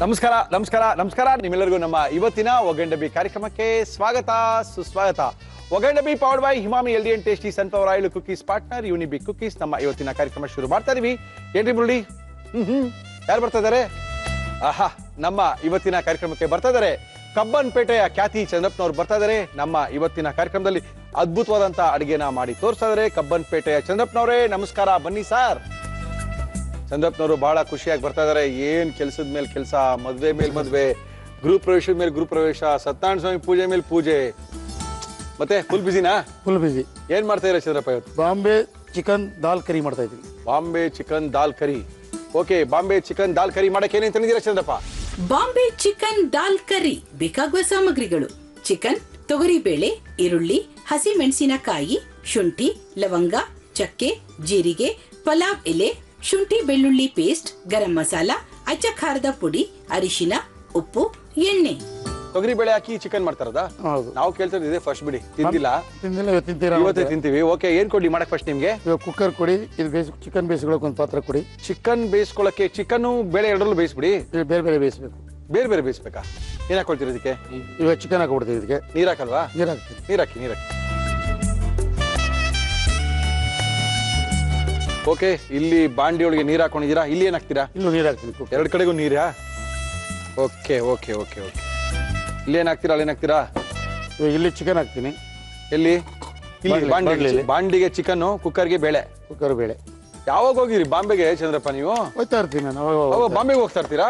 ನಮಸ್ಕಾರ ನಮಸ್ಕಾರ ನಮಸ್ಕಾರ ನಿಮ್ಮೆಲ್ಲರಿಗೂ ನಮ್ಮ ಇವತ್ತಿನ ಒಗ್ಗಂಡಬಿ ಕಾರ್ಯಕ್ರಮಕ್ಕೆ ಸ್ವಾಗತ ಸುಸ್ವಾಗತ. ಒಗ್ಗಂಡಬಿ powered by Emami healthy and tasty sunflower oil cookies partner Unibic cookies. ನಮ್ಮ ಇವತ್ತಿನ ಕಾರ್ಯಕ್ರಮ ಶುರು ಮಾಡ್ತಾ ಇದೀವಿ. ಏನ್ರಿ ಮುರಳಿ, ಯಾರು ಬರ್ತಾ ಇದಾರೆ? ಆಹಾ, ನಮ್ಮ ಇವತ್ತಿನ ಕಾರ್ಯಕ್ರಮಕ್ಕೆ ಬರ್ತಾ ಇದಾರೆ ಕಬ್ಬನ್ಪೇಟೆಯ ಖ್ಯಾತಿ ಚಂದ್ರಪ್ಪನವ್ರು ಬರ್ತಾ ಇದಾರೆ. ನಮ್ಮ ಇವತ್ತಿನ ಕಾರ್ಯಕ್ರಮದಲ್ಲಿ ಅದ್ಭುತವಾದಂತ ಅಡಿಗೆನ ಮಾಡಿ ತೋರಿಸ್ತಾ ಇದಾರೆ ಕಬ್ಬನ್ಪೇಟೆಯ ಚಂದ್ರಪ್ಪನವರೇ. ನಮಸ್ಕಾರ, ಬನ್ನಿ ಸರ್. ಚಂದ್ರಪ್ಪನವರು ಬಹಳ ಖುಷಿಯಾಗಿ ಬರ್ತಾ ಇದಾರೆ. ಏನ್ ಕೆಲಸದ ಮೇಲೆ ಕೆಲಸ, ಮದ್ವೆ ಮೇಲೆ ಮದ್ವೆ, ಗೃಹ ಪ್ರವೇಶದ ಮೇಲೆ ಗೃಹ ಪ್ರವೇಶ, ಸತ್ಯನಾರಾಯಣ ಸ್ವಾಮಿ ಪೂಜೆ ಮೇಲೆ ಪೂಜೆ, ಮತ್ತೆ ಫುಲ್ ಬಿಸಿನಾ? ಫುಲ್ ಬಿಸಿ. ಏನ್ ಮಾಡ್ತಾ ಇದ್ದಾರೆ ಚಂದ್ರಪ್ಪ ಇವತ್ತು? ಬಾಂಬೆ ಚಿಕನ್ ದಾಲ್ ಕರಿ ಮಾಡ್ತಾ ಇದ್ವಿ. ಬಾಂಬೆ ಚಿಕನ್ ದಾಲ್ ಕರಿ. ಓಕೆ, ಬಾಂಬೆ ಚಿಕನ್ ದಾಲ್ ಕರಿ ಮಾಡಕ್ಕೆ ಏನೇನು ತಂದಿದ್ದೀರಾ ಚಂದ್ರಪ್ಪ? ಬಾಂಬೆ ಚಿಕನ್ ದಾಲ್ ಕರಿ ಬೇಕಾಗುವ ಸಾಮಗ್ರಿಗಳು: ಚಿಕನ್, ತೊಗರಿಬೇಳೆ, ಈರುಳ್ಳಿ, ಹಸಿ ಮೆಣಸಿನಕಾಯಿ, ಶುಂಠಿ, ಲವಂಗ, ಚಕ್ಕೆ, ಜೀರಿಗೆ, ಪಲಾವ್ ಎಲೆ, ಶುಂಠಿ ಬೆಳ್ಳುಳ್ಳಿ ಪೇಸ್ಟ್, ಗರಂ ಮಸಾಲ, ಅಚ್ಚ ಖಾರದ ಪುಡಿ, ಅರಿಶಿನ, ಉಪ್ಪು, ಎಣ್ಣೆ. ತೊಗರಿ ಬೇಳೆ ಹಾಕಿ ಚಿಕನ್ ಮಾಡ್ತಾರದ? ನಾವು ಕೇಳ್ತಾ ಇದ್ದೆ ಫಸ್ಟ್ ಬಿಡಿ, ತಿಂದಿಲ್ಲ. ಇವತ್ತೇ ತಿಂತೀವಿ. ಓಕೆ, ಏನ್ ಕೊಡ್ಲಿ ಮಾಡಕ್ ಫಸ್ಟ್ ನಿಮ್ಗೆ? ಕುಕ್ಕರ್ ಕೊಡಿ, ಇದು ಚಿಕನ್ ಬೇಯಿಸ್ಕೊಳಕ್ ಒಂದು ಪಾತ್ರ ಕೊಡಿ. ಚಿಕನ್ ಬೇಯಿಸ್ಕೊಳಕ್ಕೆ ಚಿಕನ್ ಬೇಳೆ ಎರಡರಲ್ಲೂ ಬೇಯಿಸ್ಬಿಡಿ. ಬೇರೆ ಬೇರೆ ಬೇಯಿಸ್ಬೇಕು. ಬೇರೆ ಬೇರೆ ಬೇಯಿಸ್ಬೇಕಾ? ಏನ್ ಹಾಕೊಳ್ತೀರಿ ಇದಕ್ಕೆ? ಇವಾಗ ಚಿಕನ್ ಹಾಕೊಡ್ತೀವಿ. ಇದಕ್ಕೆ ನೀರ್ ಹಾಕಲ್ವಾ? ನೀರ್ ಹಾಕ್ತೀವಿ. ನೀರ್ ಹಾಕಿ, ನೀರ್ ಹಾಕಿ. ಓಕೆ, ಇಲ್ಲಿ ಬಾಂಡಿ ಒಳಗೆ ನೀರ್ ಹಾಕೊಂಡಿದ್ದೀರಾ. ಇಲ್ಲಿ ಏನ್ ಹಾಕ್ತೀರಾ? ಇಲ್ಲೂ ನೀರ್ ಹಾಕ್ತೀನಿ. ಎರಡು ಕಡೆಗೂ ನೀರಾ? Okay okay okay okay. ಇಲ್ಲಿ ಏನ್ ಹಾಕ್ತೀರಾ? ಅಲ್ಲಿ ಏನ್ ಹಾಕ್ತೀರಾ? ಇಲ್ಲಿ ಚಿಕನ್ ಹಾಕ್ತೀನಿ. ಎಲ್ಲಿ? ಇಲ್ಲಿ ಬಾಂಡಿಗೆ ಚಿಕನ್, ಕುಕ್ಕರ್ಗೆ ಬೇಳೆ. ಕುಕ್ಕರ್ ಬೇಳೆ. ಯಾವಾಗ ಹೋಗಿರಿ ಬಾಂಬೆಗೆ ಚಂದ್ರಪ್ಪ ನೀವು? ಹೋಗ್ತಾ ಇರ್ತೀನಿ ನಾನು. ಬಾಂಬೆಗೆ ಹೋಗ್ತಾ ಇರ್ತೀರಾ?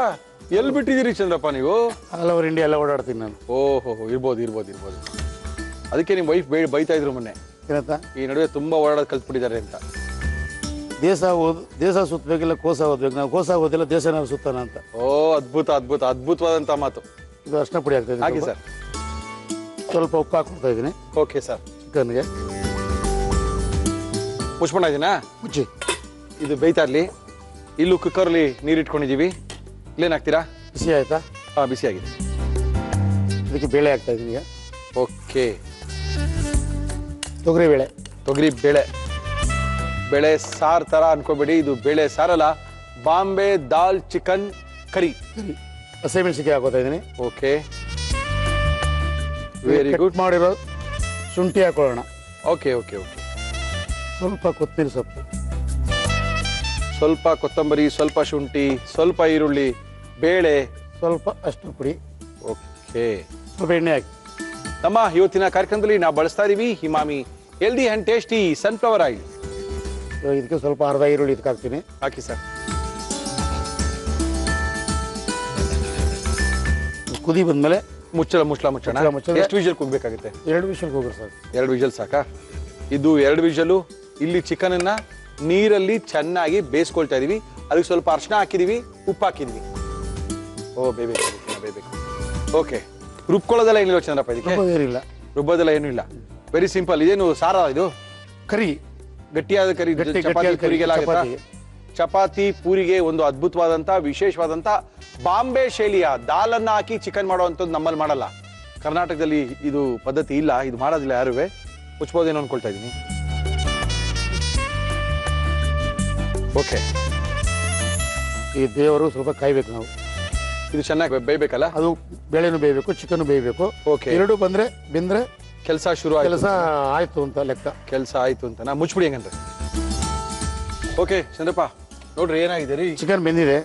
ಎಲ್ಲಿ ಬಿಟ್ಟಿದ್ದೀರಿ ಚಂದ್ರಪ್ಪ ನೀವು? ಆಲ್ ಓವರ್ ಇಂಡಿಯಾ ಎಲ್ಲ ಓಡಾಡ್ತೀನಿ ನಾನು. ಓಹೋ, ಇರ್ಬೋದು ಇರ್ಬೋದು ಇರ್ಬೋದು. ಅದಕ್ಕೆ ನಿಮ್ ವೈಫ್ ಬೈತಾ ಇದ್ರು ಮೊನ್ನೆ, ಏನಂತ? ಈ ನಡುವೆ ತುಂಬಾ ಓಡಾಡೋದು ಕಲ್ತ್ಬಿಟ್ಟಿದ್ದಾರೆ ಅಂತ. ದೇಶ ಸುತ್ತಬೇಕಿಲ್ಲ, ಕೋಸ ಓದ್ಬೇಕು. ನಾವು ಕೋಸ ಓದಿಲ್ಲ, ದೇಶ ನಾವು ಸುತ್ತಾನ ಅಂತ. ಓ, ಅದ್ಭುತ ಅದ್ಭುತ ಅದ್ಭುತವಾದಂತ ಮಾತು. ಇದು ಅರ್ಶಿನ ಪುಡಿ ಹಾಕ್ತಾ ಇದ್ದೀನಿ. ಹಾಗೆ ಸರ್. ಸ್ವಲ್ಪ ಉಪ್ಪು ಹಾಕ್ಕೊಡ್ತಾ ಇದ್ದೀನಿ. Okay sir. ಚಿಕನ್ಗೆ ಮುಚ್ಕೊಂಡ ಇದೀನಾ? ಮುಚ್ಚಿ. ಇದು ಬೇಯ್ತಾ ಇರ್ಲಿ. ಇಲ್ಲೂ ಕುಕ್ಕರ್ಲಿ ನೀರು ಇಟ್ಕೊಂಡಿದೀವಿ. ಇಲ್ಲೇನ್ ಹಾಕ್ತೀರಾ? ಬಿಸಿ ಆಯ್ತಾ? ಹಾ, ಬಿಸಿ ಆಗಿದೆ. ಇದಕ್ಕೆ ಬೇಳೆ ಹಾಕ್ತಾ ಇದ್ದೀನಿ ಈಗ. ಓಕೆ, ತೊಗರಿ ಬೇಳೆ. ತೊಗರಿ ಬೇಳೆ. ಬೇಳೆ ಸಾರು ತರ ಅನ್ಕೋಬೇಡಿ, ಇದು ಬೇಳೆ ಸಾರಲ್ಲ, ಬಾಂಬೆ ದಾಲ್ ಚಿಕನ್ ಕರಿ. ಹಸಿಮೆಣಸಿನಕಾಯಿ ಹಾಕೋತಾ ಇದ್ದೀನಿ. Okay, very good. ಮಾಡಿರೋ ಶುಂಠಿ ಹಾಕೊಳ್ಳೋಣ. Okay okay okay. ಸ್ವಲ್ಪ ಕೊತ್ತಂಬರಿ ಸೊಪ್ಪು, ಸ್ವಲ್ಪ ಕೊತ್ತಂಬರಿ, ಸ್ವಲ್ಪ ಶುಂಠಿ, ಸ್ವಲ್ಪ ಈರುಳ್ಳಿ, ಬೇಳೆ, ಸ್ವಲ್ಪ ಅರಿಶಿನ ಪುಡಿ. ಓಕೆ, ಸ್ವಲ್ಪ ಎಣ್ಣೆ ಹಾಕಿ. ನಮ್ಮ ಇವತ್ತಿನ ಕಾರ್ಯಕ್ರಮದಲ್ಲಿ ನಾವು ಬಳಸ್ತಾ ಇದೀವಿ Emami healthy and tasty sunflower oil. ಇದಕ್ಕೆ ಸ್ವಲ್ಪ ಅರ್ಧ ಈರುಳ್ಳಿ ಇದಕ್ಕೆ ಹಾಕ್ತೀನಿ. ಹಾಕಿ ಸರ್. ಕುದಿ ಬಂದ್ಮೇಲೆ ಮುಚ್ಚೋಣ. ಎಷ್ಟು ವಿಷಲ್ ಕೂಗಬೇಕಾಗುತ್ತೆ? 2 ವಿಷಲ್ ಕೂಗ್ರಿ ಸರ್. 2 ವಿಷಲ್ ಸಾಕಾ? ಇದು 2 ವಿಷಲು. ಇಲ್ಲಿ ಚಿಕನ್ ಅನ್ನ ನೀರಲ್ಲಿ ಚೆನ್ನಾಗಿ ಬೇಯಿಸ್ಕೊಳ್ತಾ ಇದೀವಿ. ಅದಕ್ಕೆ ಸ್ವಲ್ಪ ಅರಿಶಿನ ಹಾಕಿದೀವಿ, ಉಪ್ಪು ಹಾಕಿದೀವಿ. ಓ, ಬೇಯಬೇಕು. ಓಕೆ, ರುಬ್ಕೊಳ್ಳೋದೆಲ್ಲ ಏನಿಲ್ಲ ಚಂದ್ರಪ್ಪ ಇದಕ್ಕೆ? ಏನಿಲ್ಲ, ರುಬ್ಬೋದೆಲ್ಲ ಏನೂ ಇಲ್ಲ. Very simple. ಇದೇನು ಸಾರ? ಇದು ಕರಿ, ಗಟ್ಟಿಯಾದ ಕರಿ. ಚಪಾತಿ ಪೂರಿಗೆಲ್ಲ ಆಗುತ್ತಾ? ಚಪಾತಿ ಪೂರಿಗೆ ಒಂದು ಅದ್ಭುತವಾದಂತ ವಿಶೇಷವಾದಂತ ಬಾಂಬೆ ಶೈಲಿಯ ದಾಲನ್ನ ಹಾಕಿ ಚಿಕನ್ ಮಾಡುವಂಥದ್ದು ನಮ್ಮಲ್ಲಿ ಮಾಡಲ್ಲ. ಕರ್ನಾಟಕದಲ್ಲಿ ಇದು ಪದ್ಧತಿ ಇಲ್ಲ, ಇದು ಮಾಡೋದಿಲ್ಲ ಯಾರುವೆ. ಮುಚ್ಬೋದೇನೋ ಅನ್ಕೊಳ್ತಾ ಇದೀನಿ. ಓಕೆ, ಈ ದೇವರು ಸ್ವಲ್ಪ ಕಾಯ್ಬೇಕು ನಾವು. ಇದು ಚೆನ್ನಾಗಿ ಬೇಯಬೇಕಲ್ಲ? ಅದು ಬೇಳೆನೂ ಬೇಯಬೇಕು, ಚಿಕನ್ ಬೇಯಬೇಕು. ಓಕೆ, ಎರಡು ಬೆಂದ್ರೆ ಕೆಲಸ ಶುರು ಕೆಲಸ ಆಯ್ತು ಅಂತ ಲೆಕ್ಕ. ಕೆಲಸ ಆಯ್ತು ಅಂತ ನಾ ಮುಚ್ಬಿಡಿ ಹಂಗಂದ್ರೆ. ಓಕೆ ಚಂದ್ರಪ್ಪ, ನೋಡ್ರಿ ಏನಾಗಿದೆ ರೀ. ಚಿಕನ್ ಬೆಂದಿದೆ.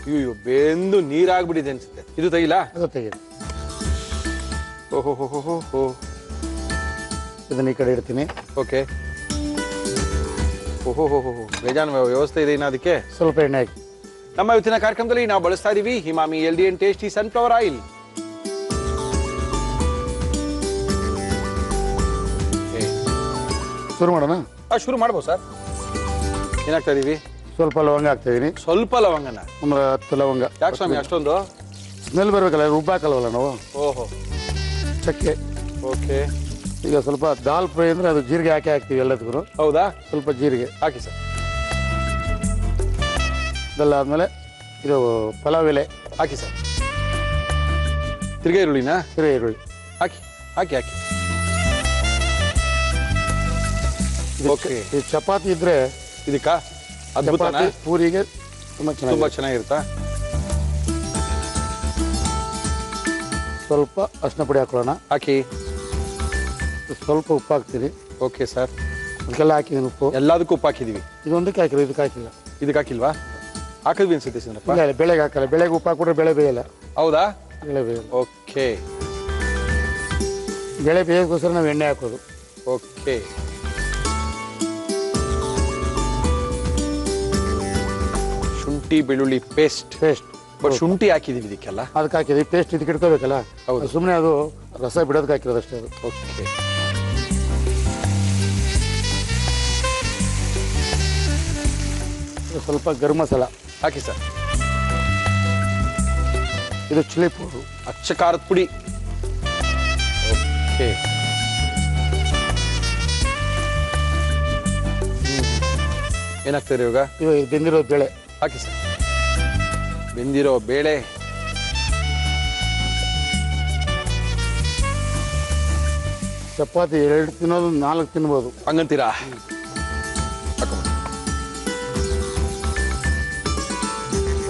ಅಯ್ಯೋ, ಬೆಂದು ನೀರಾಗ್ಬಿಟ್ಟಿದೆ ಅನ್ಸುತ್ತೆ. ಇದು ತೆಗಿಲಾ? ಅದು ತೆಗೀರಿ. ಓಹೋ ಹೋ ಹೋ ಹೋ. ಇದನ್ನ ಈ ಕಡೆ ಇಡ್ತೀನಿ. ಓಕೆ. ಓಹೋ ಹೋ ಹೋ, ಬೇಜಾನ್ ವ್ಯವಸ್ಥೆ ಇದೆ ಇನ್ನು ಅದಕ್ಕೆ. ಸ್ವಲ್ಪ ಎಣ್ಣೆ ಹಾಕಿ. ನಮ್ಮ ಇವತ್ತಿನ ಕಾರ್ಯಕ್ರಮದಲ್ಲಿ ನಾವು ಬಳಸ್ತಾ ಇದೀವಿ Emami healthy and tasty sunflower oil. ಶುರು ಮಾಡೋಣ? ಶುರು ಮಾಡ್ಬೋದು ಸರ್. ಏನಾಗ್ತಾ ಇದೀವಿ? ಸ್ವಲ್ಪ ಲವಂಗ ಹಾಕ್ತಾ ಇದೀನಿ. ಸ್ವಲ್ಪ ಲವಂಗನ? ಒಂದು 10 ಲವಂಗ. ಯಾಕೆ ಸ್ವಾಮಿ ಅಷ್ಟೊಂದು? ಸ್ಮೆಲ್ ಬರ್ಬೇಕಲ್ಲ, ರುಬ್ಬಾಕಲ್ವಲ್ಲ ನಾವು. ಓಹೋ. ಚಕ್ಕೆ. ಓಕೆ. ಈಗ ಸ್ವಲ್ಪ ದಾಲ್ ಫ್ರೈ ಅಂದ್ರೆ ಅದು ಜೀರಿಗೆ ಹಾಕ್ತೀವಿ ಎಲ್ಲದಕ್ಕೂ. ಹೌದಾ? ಸ್ವಲ್ಪ ಜೀರಿಗೆ ಹಾಕಿ ಸರ್. ಇದೆಲ್ಲ ಆದ್ಮೇಲೆ ಇದು ಪಲಾವ್ ಎಲೆ ಹಾಕಿ ಸರ್. ತಿರ್ಗಾ ಈರುಳ್ಳಿನಾ? ತಿರ್ಗಾ ಈರುಳ್ಳಿ ಹಾಕಿ ಹಾಕಿ ಹಾಕಿ. ಓಕೆ. ಈ ಚಪಾತಿ ಇದ್ರೆ ಇದಕ್ಕ ಅದ್ಭುತನಾ? ಪೂರಿಗೆ ತುಂಬಾ ಚೆನ್ನಾಗಿರುತ್ತಾ? ಸ್ವಲ್ಪ ಅರಿಶಿನ ಪುಡಿ ಹಾಕೊಳ್ಳೋಣ. ಹಾಕಿ. ಸ್ವಲ್ಪ ಉಪ್ಪು ಹಾಕ್ತೀನಿ. Okay sir. ಅದಕ್ಕೆಲ್ಲ ಹಾಕಿದ್ದೀನಿ ಉಪ್ಪು. ಎಲ್ಲದಕ್ಕೂ ಉಪ್ಪು ಹಾಕಿದೀವಿ. ಇದೊಂದಕ್ಕೆ ಹಾಕಿಲ್ಲ, ಇದಕ್ಕೆ ಹಾಕಿಲ್ಲ. ಇದಕ್ಕೆ ಹಾಕಿಲ್ವಾ? ಹಾಕಿದ್ವಿ ಅನ್ಸುತ್ತೆ ಚಂದ್ರಪ್ಪ. ಇಲ್ಲ, ಬೆಳೆಗೆ ಹಾಕಲ್ಲ. ಬೆಳೆಗೆ ಉಪ್ಪು ಹಾಕಿಬಿಟ್ರೆ ಬೆಳೆ ಬೇಯಲ್ಲ. ಹೌದಾ? ಬೆಳೆ ಬೇಯಲ್ಲ. ಓಕೆ. ಬೆಳೆ ಬೇಯೋಕ್ಕೋಸ್ಕರ ನಾವು ಎಣ್ಣೆ ಹಾಕೋದು. ಓಕೆ. ಶುಂಠಿ ಬೆಳ್ಳುಳ್ಳಿ ಪೇಸ್ಟ್. ಬಟ್ ಶುಂಠಿ ಹಾಕಿದೀವಿ ಇದಕ್ಕೆಲ್ಲ. ಅದಕ್ಕೆ ಹಾಕಿದ್ವಿ. ಪೇಸ್ಟ್ ಇದಕ್ಕೆ ಇಟ್ಕೋಬೇಕಲ್ಲ. ಹೌದು. ಸುಮ್ಮನೆ ಅದು ರಸ ಬಿಡೋದಕ್ಕೆ ಹಾಕಿರೋದು ಅಷ್ಟೇ ಅದು. ಓಕೆ. ಸ್ವಲ್ಪ ಗರಂ ಮಸಾಲ ಹಾಕಿ ಸರ್. ಇದು ಚಿಲ್ಲಿ ಪೌಡ್ರು, ಅಚ್ಚ ಖಾರದ ಪುಡಿ. ಓಕೆ. ಏನಾಗ್ತದೆ ಇವಾಗ? ಇದು ಬೆಂದಿರೋ ಬೇಳೆ ಹಾಕಿ ಸರ್. ಬೆಂದಿರೋ ಬೇಳೆ. ಚಪಾತಿ 2 ತಿನ್ನೋದು 4 ತಿನ್ಬೋದು. ಹಂಗಂತೀರಾ?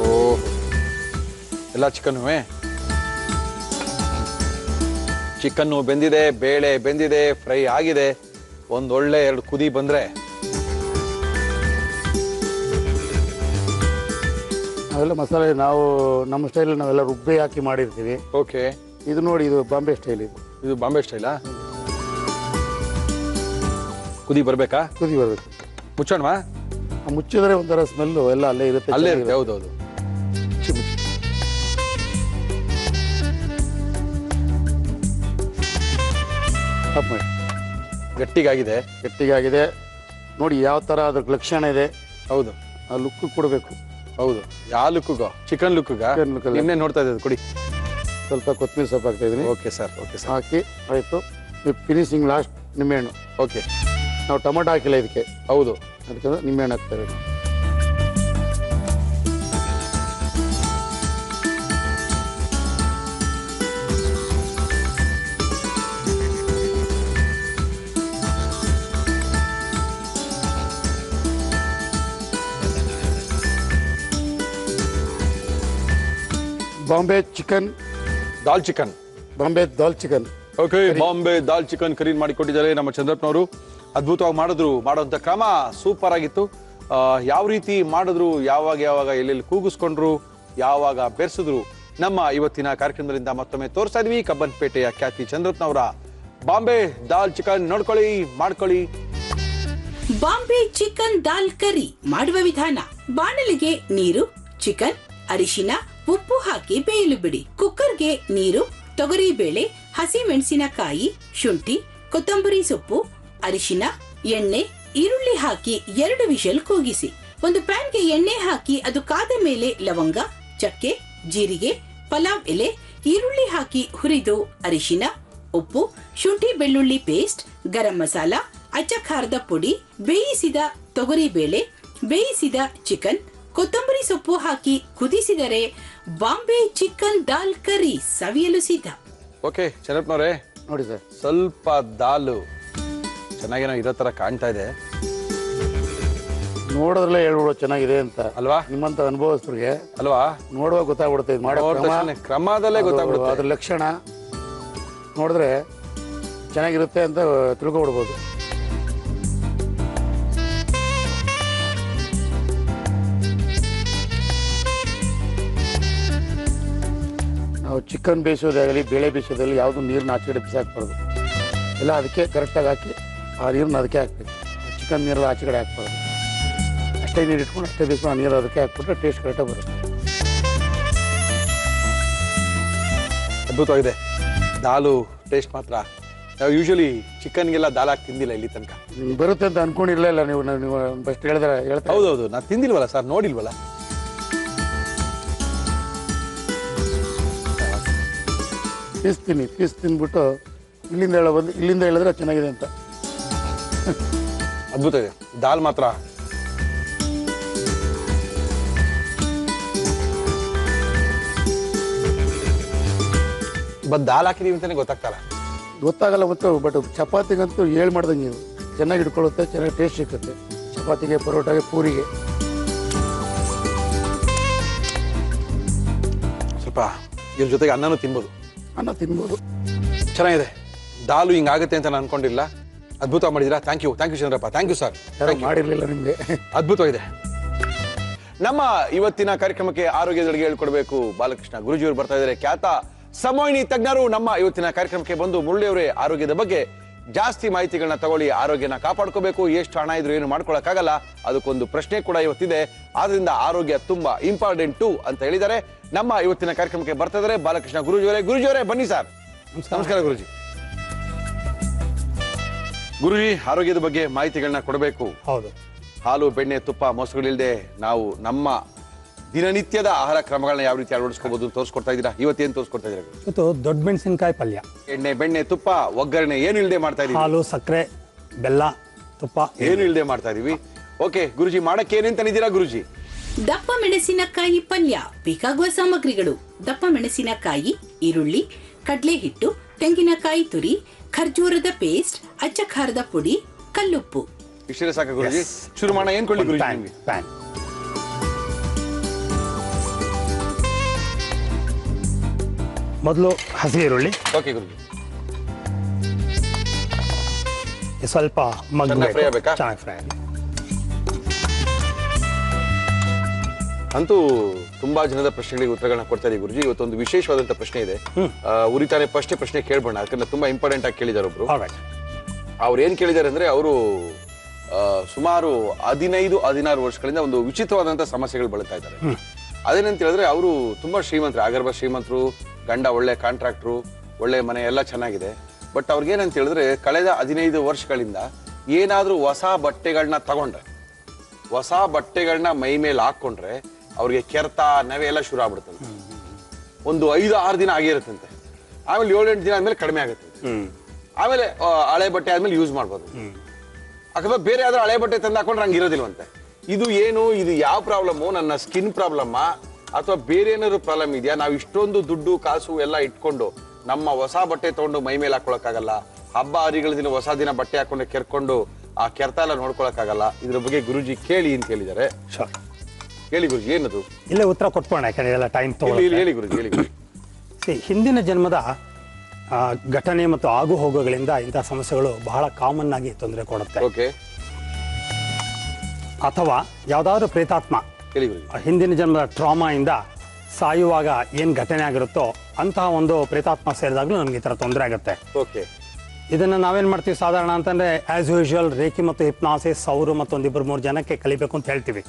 ಓ, ಎಲ್ಲ ಚಿಕನ್ನು ಬೆಂದಿದೆ, ಬೇಳೆ ಬೆಂದಿದೆ, ಫ್ರೈ ಆಗಿದೆ. ಒಂದೊಳ್ಳೆ 2 ಕುದಿ ಬಂದ್ರೆ ಅವೆಲ್ಲ ಮಸಾಲೆ ನಾವು ನಮ್ಮ ಸ್ಟೈಲ್ ನಾವೆಲ್ಲ ರುಬ್ಬಿ ಹಾಕಿ ಮಾಡಿರ್ತೀವಿ. ಓಕೆ. ಇದು ನೋಡಿ, ಇದು ಬಾಂಬೆ ಸ್ಟೈಲ್. ಇದು ಬಾಂಬೆ ಸ್ಟೈಲಾ? ಕುದಿ ಬರ್ಬೇಕಾ? ಕುದಿ ಬರಬೇಕು. ಮುಚ್ಚೋಣವಾ? ಮುಚ್ಚಿದ್ರೆ ಒಂಥರ ಸ್ಮೆಲ್ಲು ಎಲ್ಲ ಅಲ್ಲೇ ಇರುತ್ತೆ. ಅಲ್ಲೇ ಇರುತ್ತೆ. ಹೌದೌದು. ಗಟ್ಟಿಗಾಗಿದೆ. ಗಟ್ಟಿಗಾಗಿದೆ ನೋಡಿ. ಯಾವ ಥರ ಅದ್ರ ಲಕ್ಷಣ ಇದೆ. ಹೌದು. ಆ ಲುಕ್ ಕೊಡಬೇಕು. ಹೌದು. ಯಾವ ಲುಕ್ಗ? ಚಿಕನ್ ಲುಕ್ಗ? ನಿನ್ನೆ ನೋಡ್ತಾ ಇದ್ದೆ. ಕೊಡಿ. ಸ್ವಲ್ಪ ಕೊತ್ತಂಬರಿ ಸೊಪ್ಪು ಹಾಕ್ತಾ ಇದ್ದೀನಿ. Okay sir. Okay sir. ಹಾಕಿ ಆಯಿತು. ಫಿನಿಶಿಂಗ್ ಲಾಸ್ಟ್ ನಿಂಬೆಹಣ್ಣು. ಓಕೆ. ನಾವು ಟೊಮೊಟೊ ಹಾಕಿಲ್ಲ ಇದಕ್ಕೆ. ಹೌದು. ಅದಕ್ಕೆ ನಿಂಬೆಹಣ್ಣು ಹಾಕ್ತಾ ಇರೋದು. Bombay chicken dal chicken. Bombay dal chicken. Okay. Bombay dal chicken ಖರೀದಿ ಮಾಡಿ ಕೊಟ್ಟಿದ್ದಾರೆ ನಮ್ಮ ಚಂದ್ರಪ್ಪನವರು. ಅದ್ಭುತವಾಗಿ ಮಾಡಿದ್ರು. ಮಾಡೋಂಥ ಕ್ರಮ ಸೂಪರ್ ಆಗಿತ್ತು. ಯಾವ ರೀತಿ ಮಾಡಿದ್ರು, ಯಾವಾಗ ಎಲ್ಲೆಲ್ಲಿ ಕೂಗಿಸ್ಕೊಂಡ್ರು, ಯಾವಾಗ ಬೆರೆಸಿದ್ರು, ನಮ್ಮ ಇವತ್ತಿನ ಕಾರ್ಯಕ್ರಮದಿಂದ ಮತ್ತೊಮ್ಮೆ ತೋರಿಸ್ತಾ ಇದ್ವಿ. ಕಬ್ಬನ್ಪೇಟೆಯ ಖ್ಯಾತಿ ಚಂದ್ರಪ್ಪನವರ ಬಾಂಬೆ ದಾಲ್ ಚಿಕನ್ ನೋಡ್ಕೊಳ್ಳಿ, ಮಾಡ್ಕೊಳ್ಳಿ. ಬಾಂಬೆ ಚಿಕನ್ ದಾಲ್ ಕರಿ ಮಾಡುವ ವಿಧಾನ: ಬಾಣಲಿಗೆ ನೀರು, ಚಿಕನ್, ಅರಿಶಿನ, ಉಪ್ಪು ಹಾಕಿ ಬೇಯಲು ಬಿಡಿ. ಕುಕ್ಕರ್ಗೆ ನೀರು, ತೊಗರಿಬೇಳೆ, ಹಸಿ ಮೆಣಸಿನಕಾಯಿ, ಶುಂಠಿ, ಕೊತ್ತಂಬರಿ ಸೊಪ್ಪು, ಅರಿಶಿನ, ಎಣ್ಣೆ, ಈರುಳ್ಳಿ ಹಾಕಿ 2 ವಿಷಲ್ ಕೂಗಿಸಿ. ಒಂದು ಪ್ಯಾನ್ಗೆ ಎಣ್ಣೆ ಹಾಕಿ ಅದು ಕಾದ ಮೇಲೆ ಲವಂಗ, ಚಕ್ಕೆ, ಜೀರಿಗೆ, ಪಲಾವ್ ಎಲೆ, ಈರುಳ್ಳಿ ಹಾಕಿ ಹುರಿದು ಅರಿಶಿನ, ಉಪ್ಪು, ಶುಂಠಿ ಬೆಳ್ಳುಳ್ಳಿ ಪೇಸ್ಟ್, ಗರಂ ಮಸಾಲ, ಅಚ್ಚ ಖಾರದ ಪುಡಿ, ಬೇಯಿಸಿದ ತೊಗರಿಬೇಳೆ, ಬೇಯಿಸಿದ ಚಿಕನ್, ಕೊತ್ತಂಬರಿ ಸೊಪ್ಪು ಹಾಕಿ ಕುದಿಸಿದರೆ ಬಾಂಬೆ ಚಿಕನ್ ದಾಲ್ ಕರಿ ಸವಿಯಲು ಸಿದ್ಧ. ಓಕೆ ಚಂದ್ರಪ್ಪನವರೇ, ನೋಡಿ ಸರ್, ಸ್ವಲ್ಪ ದಾಲು ಚೆನ್ನಾಗೇನೋ ಇರೋ ತರ ಕಾಣ್ತಾ ಇದೆ. ನೋಡೋದ್ರಲ್ಲೇ ಹೇಳ್ಬಿಡೋ ಚೆನ್ನಾಗಿದೆ ಅಂತ ಅಲ್ವಾ? ನಿಮ್ಮಂತ ಅನುಭವಸ್ಥರಿಗೆ ಅಲ್ವಾ? ನೋಡುವಾಗ ಗೊತ್ತಾಗ್ಬಿಡುತ್ತೆ. ಮಾಡೋ ಕ್ರಮದಲ್ಲೇ ಗೊತ್ತಾಗ್ಬಿಡುತ್ತೆ. ಅದ್ರ ಲಕ್ಷಣ ನೋಡಿದ್ರೆ ಚೆನ್ನಾಗಿರುತ್ತೆ ಅಂತ ತಿಳ್ಕೊಬಿಡ್ಬೋದು. ನಾವು ಚಿಕನ್ ಬೇಯಿಸೋದಾಗಲಿ ಬೇಳೆ ಬೇಯಿಸೋದಾಗಲಿ ಯಾವುದು ನೀರನ್ನ ಆಚೆ ಕಡೆ ಬಿಸಾಕ್ಬಾರ್ದು. ಎಲ್ಲ ಅದಕ್ಕೆ ಕರೆಕ್ಟಾಗಿ ಹಾಕಿ ಆ ನೀರನ್ನ ಅದಕ್ಕೆ ಹಾಕ್ಬೇಕು. ಚಿಕನ್ ನೀರೆಲ್ಲ ಆಚೆ ಕಡೆ ಹಾಕ್ಬಾರ್ದು. ಅಷ್ಟೇ ನೀರು ಇಟ್ಕೊಂಡು ಅಷ್ಟೇ ಬೇಯಿಸ್ಕೊಂಡು ಆ ನೀರು ಅದಕ್ಕೆ ಹಾಕ್ಬಿಟ್ರೆ ಟೇಸ್ಟ್ ಕರೆಕ್ಟಾಗಿ ಬರುತ್ತೆ. ಅದ್ಭುತವಾಗಿದೆ. ದಾಲು ಟೇಸ್ಟ್ ಮಾತ್ರ ನಾವು ಯೂಶಲಿ ಚಿಕನ್ಗೆಲ್ಲ ದಾಲ್ ಹಾಕಿ ತಿಂದಿಲ್ಲ ಇಲ್ಲಿ ತನಕ. ಬರುತ್ತೆ ಅಂತ ಅನ್ಕೊಂಡಿರ್ಲಿಲ್ಲ ನೀವು. ನೀವು ಫಸ್ಟ್ ಹೇಳ್ತಾ. ಹೌದೌದು, ನಾನು ತಿಂದಿಲ್ವಲ್ಲ ಸರ್, ನೋಡಿಲ್ವಲ್ಲ. ಪೀಸ್ ತಿಂದ್ಬಿಟ್ಟು ಇಲ್ಲಿಂದ ಹೇಳಿದ್ರೆ ಚೆನ್ನಾಗಿದೆ ಅಂತ. ಅದ್ಭುತ ಇದೆ ದಾಲ್ ಮಾತ್ರ. ದಾಲ್ ಹಾಕಿದೀವಿ ಅಂತಾನೆ ಗೊತ್ತಾಗಲ್ಲ ಮತ್ತು. ಬಟ್ ಚಪಾತಿಗಂತೂ ಮಾಡ್ದಂಗೆ ನೀವು ಚೆನ್ನಾಗಿ ಹಿಡ್ಕೊಳ್ಳುತ್ತೆ, ಚೆನ್ನಾಗಿ ಟೇಸ್ಟ್ ಸಿಕ್ಕುತ್ತೆ. ಚಪಾತಿಗೆ, ಪರೋಟಾಗೆ, ಪೂರಿಗೆ ಸ್ವಲ್ಪ ಇದ್ರ ಜೊತೆಗೆ ಅನ್ನನೂ ತಿನ್ಬೋದು. ಅನ್ನ ತಿನ್ಬೋದು. ಚೆನ್ನಾಗಿದೆ. ದಾಲು ಹಿಂಗಾಗುತ್ತೆ ಅಂತ ನಾನು ಅನ್ಕೊಂಡಿಲ್ಲ. ಅದ್ಭುತ ಮಾಡಿದ್ದೀರಾ. Thank you Chandrappa. Thank you sir. ಮಾಡಿರ್ಲಿಲ್ಲ ನಿಮಗೆ. ಅದ್ಭುತವಾಗಿದೆ. ನಮ್ಮ ಇವತ್ತಿನ ಕಾರ್ಯಕ್ರಮಕ್ಕೆ ಆರೋಗ್ಯದೊಳಗೆ ಹೇಳ್ಕೊಡ್ಬೇಕು ಬಾಲಕೃಷ್ಣ ಗುರುಜಿಯವರು ಬರ್ತಾ ಇದ್ದಾರೆ. ಖ್ಯಾತ ಸಮೋಹಿನಿ ತಜ್ಞರು ನಮ್ಮ ಇವತ್ತಿನ ಕಾರ್ಯಕ್ರಮಕ್ಕೆ ಬಂದು ಮುರಳಿಯವರೇ ಆರೋಗ್ಯದ ಬಗ್ಗೆ ಜಾಸ್ತಿ ಮಾಹಿತಿಗಳನ್ನ ತಗೊಳ್ಳಿ. ಆರೋಗ್ಯನ ಕಾಪಾಡ್ಕೋಬೇಕು. ಎಷ್ಟು ಹಣ ಇದ್ರು ಏನು ಮಾಡ್ಕೊಳಕ್ಕಾಗಲ್ಲ. ಅದಕ್ಕೊಂದು ಪ್ರಶ್ನೆ ಕೂಡ ಇವತ್ತಿದೆ. ಆದ್ರಿಂದ ಆರೋಗ್ಯ ತುಂಬಾ ಇಂಪಾರ್ಟೆಂಟು ಅಂತ ಹೇಳಿದ್ದಾರೆ. ನಮ್ಮ ಇವತ್ತಿನ ಕಾರ್ಯಕ್ರಮಕ್ಕೆ ಬರ್ತಾ ಇದ್ದಾರೆ ಬಾಲಕೃಷ್ಣ ಗುರುಜಿಯವರೇ ಬನ್ನಿ ಸರ್. ನಮಸ್ಕಾರ ಗುರುಜಿ. ಗುರುಜಿ, ಆರೋಗ್ಯದ ಬಗ್ಗೆ ಮಾಹಿತಿಗಳನ್ನ ಕೊಡಬೇಕು. ಹೌದು. ಹಾಲು, ಬೆಣ್ಣೆ, ತುಪ್ಪ, ಮೊಸರುಗಳಿಲ್ಲದೆ ನಾವು ನಮ್ಮ ದಿನನಿತ್ಯದ ಆಹಾರ ಕ್ರಮಗಳನ್ನ ಯಾವ ರೀತಿ ಅಳವಡಿಸ್ಕೋಬಹುದು ತೋರಿಸ್ಕೊಡ್ತಾ ಇದ್ದೀರಾ. ಇವತ್ತೇನು ತೋರಿಸ್ಕೊಡ್ತಾ ಇದ್ದೀರಾ? ಇವತ್ತು ದೊಡ್ಡ ಮೆಣಸಿನಕಾಯಿ ಪಲ್ಯ, ಎಣ್ಣೆ, ಬೆಣ್ಣೆ, ತುಪ್ಪ, ಒಗ್ಗರಣೆ ಏನು ಇಲ್ಲದೆ ಮಾಡ್ತಾ ಇದೀವಿ. ಹಾಲು, ಸಕ್ಕರೆ, ಬೆಲ್ಲ, ತುಪ್ಪ ಏನು ಇಲ್ಲದೆ ಮಾಡ್ತಾ ಇದೀವಿ. ಓಕೆ ಗುರುಜಿ, ಮಾಡಕ್ಕೆ ಏನೇನ್ ತಂದಿದ್ದೀರಾ ಗುರುಜಿ? ದಪ್ಪ ಮೆಣಸಿನಕಾಯಿ ಪಲ್ಯ. ಬೇಕಾಗುವ ಸಾಮಗ್ರಿಗಳು: ದಪ್ಪ ಮೆಣಸಿನಕಾಯಿ, ಈರುಳ್ಳಿ, ಕಡಲೆ ಹಿಟ್ಟು, ತೆಂಗಿನಕಾಯಿ ತುರಿ, ಖರ್ಜೂರದ ಪೇಸ್ಟ್, ಅಚ್ಚ ಖಾರದ ಪುಡಿ, ಕಲ್ಲುಪ್ಪು. ಇಷ್ಟೇ ಸಾಕ ಗುರುಜಿ? ಶುರು ಮಾಡೋಣ. ಏನ್ ಕೊಳ್ಳಿ ಗುರುಜಿ ನಿಮ್ಗೆ? ಪ್ಯಾನ್. ಮೊದಲು ಹಸಿ ಈರುಳ್ಳಿ. ಓಕೆ ಗುರುಜಿ. ಸ್ವಲ್ಪ ಚೆನ್ನಾಗಿ ಫ್ರೈ ಆಗ್ಬೇಕಾ? ಚೆನ್ನಾಗಿ ಫ್ರೈ ಆಗಲಿ. ಅಂತೂ ತುಂಬಾ ಜನದ ಪ್ರಶ್ನೆಗಳಿಗೆ ಉತ್ತರಗಳನ್ನ ಕೊಡ್ತಾ ಇದೀವಿ ಗುರುಜಿ. ಇವತ್ತೊಂದು ವಿಶೇಷವಾದಂತ ಪ್ರಶ್ನೆ ಇದೆ. ಉರಿತಾನೆ ಫಸ್ಟ್ ಪ್ರಶ್ನೆ ಕೇಳ್ಬೋಣ, ಯಾಕಂದ್ರೆ ತುಂಬಾ ಇಂಪಾರ್ಟೆಂಟ್ ಆಗಿ ಕೇಳಿದಾರೆ ಒಬ್ರು. ಅವ್ರು ಏನ್ ಕೇಳಿದಾರೆ ಅಂದ್ರೆ, ಅವರು ಸುಮಾರು 15-16 ವರ್ಷಗಳಿಂದ ಒಂದು ವಿಚಿತ್ರವಾದಂತಹ ಸಮಸ್ಯೆಗಳು ಬಳಲ್ತಾ ಇದ್ದಾರೆ. ಅದೇನಂತ ಹೇಳಿದ್ರೆ, ಅವರು ತುಂಬಾ ಶ್ರೀಮಂತರು, ಆಗರ್ಭ ಶ್ರೀಮಂತರು, ಗಂಡ ಒಳ್ಳೆ ಕಾಂಟ್ರಾಕ್ಟ್ರು, ಒಳ್ಳೆ ಮನೆ ಎಲ್ಲ ಚೆನ್ನಾಗಿದೆ. ಬಟ್ ಅವ್ರಿಗೇನಂತ ಹೇಳಿದ್ರೆ, ಕಳೆದ 15 ವರ್ಷಗಳಿಂದ ಏನಾದ್ರೂ ಹೊಸ ಬಟ್ಟೆಗಳನ್ನ ತಗೊಂಡ್ರೆ, ಹೊಸ ಬಟ್ಟೆಗಳನ್ನ ಮೈ ಮೇಲೆ ಹಾಕೊಂಡ್ರೆ ಅವ್ರಿಗೆ ಕೆರೆತ, ನವೆ ಎಲ್ಲ ಶುರು ಆಗ್ಬಿಡುತ್ತಂತೆ. ಒಂದು 5-6 ದಿನ ಆಗಿರುತ್ತಂತೆ. ಆಮೇಲೆ 7-8 ದಿನ ಆದ್ಮೇಲೆ ಕಡಿಮೆ ಆಗುತ್ತೆ. ಆಮೇಲೆ ಹಳೆ ಬಟ್ಟೆ ಆದ್ಮೇಲೆ ಯೂಸ್ ಮಾಡ್ಬೋದು. ಅಕಸ್ಮಾತ್ ಬೇರೆ ಯಾವ್ದಾರು ಹಳೆ ಬಟ್ಟೆ ತಂದು ಹಾಕೊಂಡ್ರೆ ಹಂಗೆ ಇರೋದಿಲ್ವಂತೆ. ಇದು ಏನು, ಇದು ಯಾವ ಪ್ರಾಬ್ಲಮ್ಮು? ನನ್ನ ಸ್ಕಿನ್ ಪ್ರಾಬ್ಲಮ್ಮ ಅಥವಾ ಬೇರೆ ಏನಾದ್ರು ಪ್ರಾಬ್ಲಮ್ ಇದೆಯಾ? ನಾವು ಇಷ್ಟೊಂದು ದುಡ್ಡು ಕಾಸು ಎಲ್ಲ ಇಟ್ಕೊಂಡು ನಮ್ಮ ಹೊಸ ಬಟ್ಟೆ ತಗೊಂಡು ಮೈ ಮೇಲೆ ಹಾಕೊಳಕ್ಕಾಗಲ್ಲ. ಹಬ್ಬ ಹರಿಗಳ ದಿನ ಹೊಸ ದಿನ ಬಟ್ಟೆ ಹಾಕೊಂಡು ಕೆರ್ಕೊಂಡು ಆ ಕೆರ್ತ ಎಲ್ಲ ನೋಡ್ಕೊಳಕ್ಕಾಗಲ್ಲ. ಇದ್ರ ಬಗ್ಗೆ ಗುರುಜಿ ಕೇಳಿ ಅಂತ ಹೇಳಿದ್ದಾರೆ. ಹೇಳಿ ಗುರುಜಿ, ಏನದು? ಇಲ್ಲೇ ಉತ್ತರ ಕೊಟ್ಬೋಣ, ಯಾಕಂದ್ರೆ ಎಲ್ಲ ಟೈಮ್ ಹೇಳಿ ಗುರುಜಿ, ಹೇಳಿ ಗುರುಜಿ. ಹಿಂದಿನ ಜನ್ಮದ ಘಟನೆ ಮತ್ತು ಆಗು ಹೋಗುಗಳಿಂದ ಇಂತಹ ಸಮಸ್ಯೆಗಳು ಬಹಳ ಕಾಮನ್ ಆಗಿ ತೊಂದರೆ ಕೊಡುತ್ತೆ. ಓಕೆ. ಅಥವಾ ಯಾವ್ದಾದ್ರು ಪ್ರೇತಾತ್ಮ ಹಿಂದಿನ ಜನ್ಮದ ಟ್ರಾಮಾ ಇಂದ ಸಾಯುವಾಗ ಏನ್ ಘಟನೆ ಆಗಿರುತ್ತೋ ಅಂತಹ ಒಂದು ಪ್ರೇತಾತ್ಮ ಸೇರಿದಾಗ್ಲೂ ನಮ್ಗೆ ಈ ತರ ತೊಂದರೆ ಆಗುತ್ತೆ. ಓಕೆ. ಇದನ್ನ ನಾವೇನ್ ಮಾಡ್ತೀವಿ ಸಾಧಾರಣ ಅಂತಂದ್ರೆ, ಆಸ್ ಯೂಶುವಲ್ ರೇಖಿ ಮತ್ತು ಹಿಪ್ನಾಸಿಸ್ ಅವರು ಮತ್ತೊಂದು 2-3 ಜನಕ್ಕೆ ಕಲಿಬೇಕು ಅಂತ ಹೇಳ್ತೀವಿ.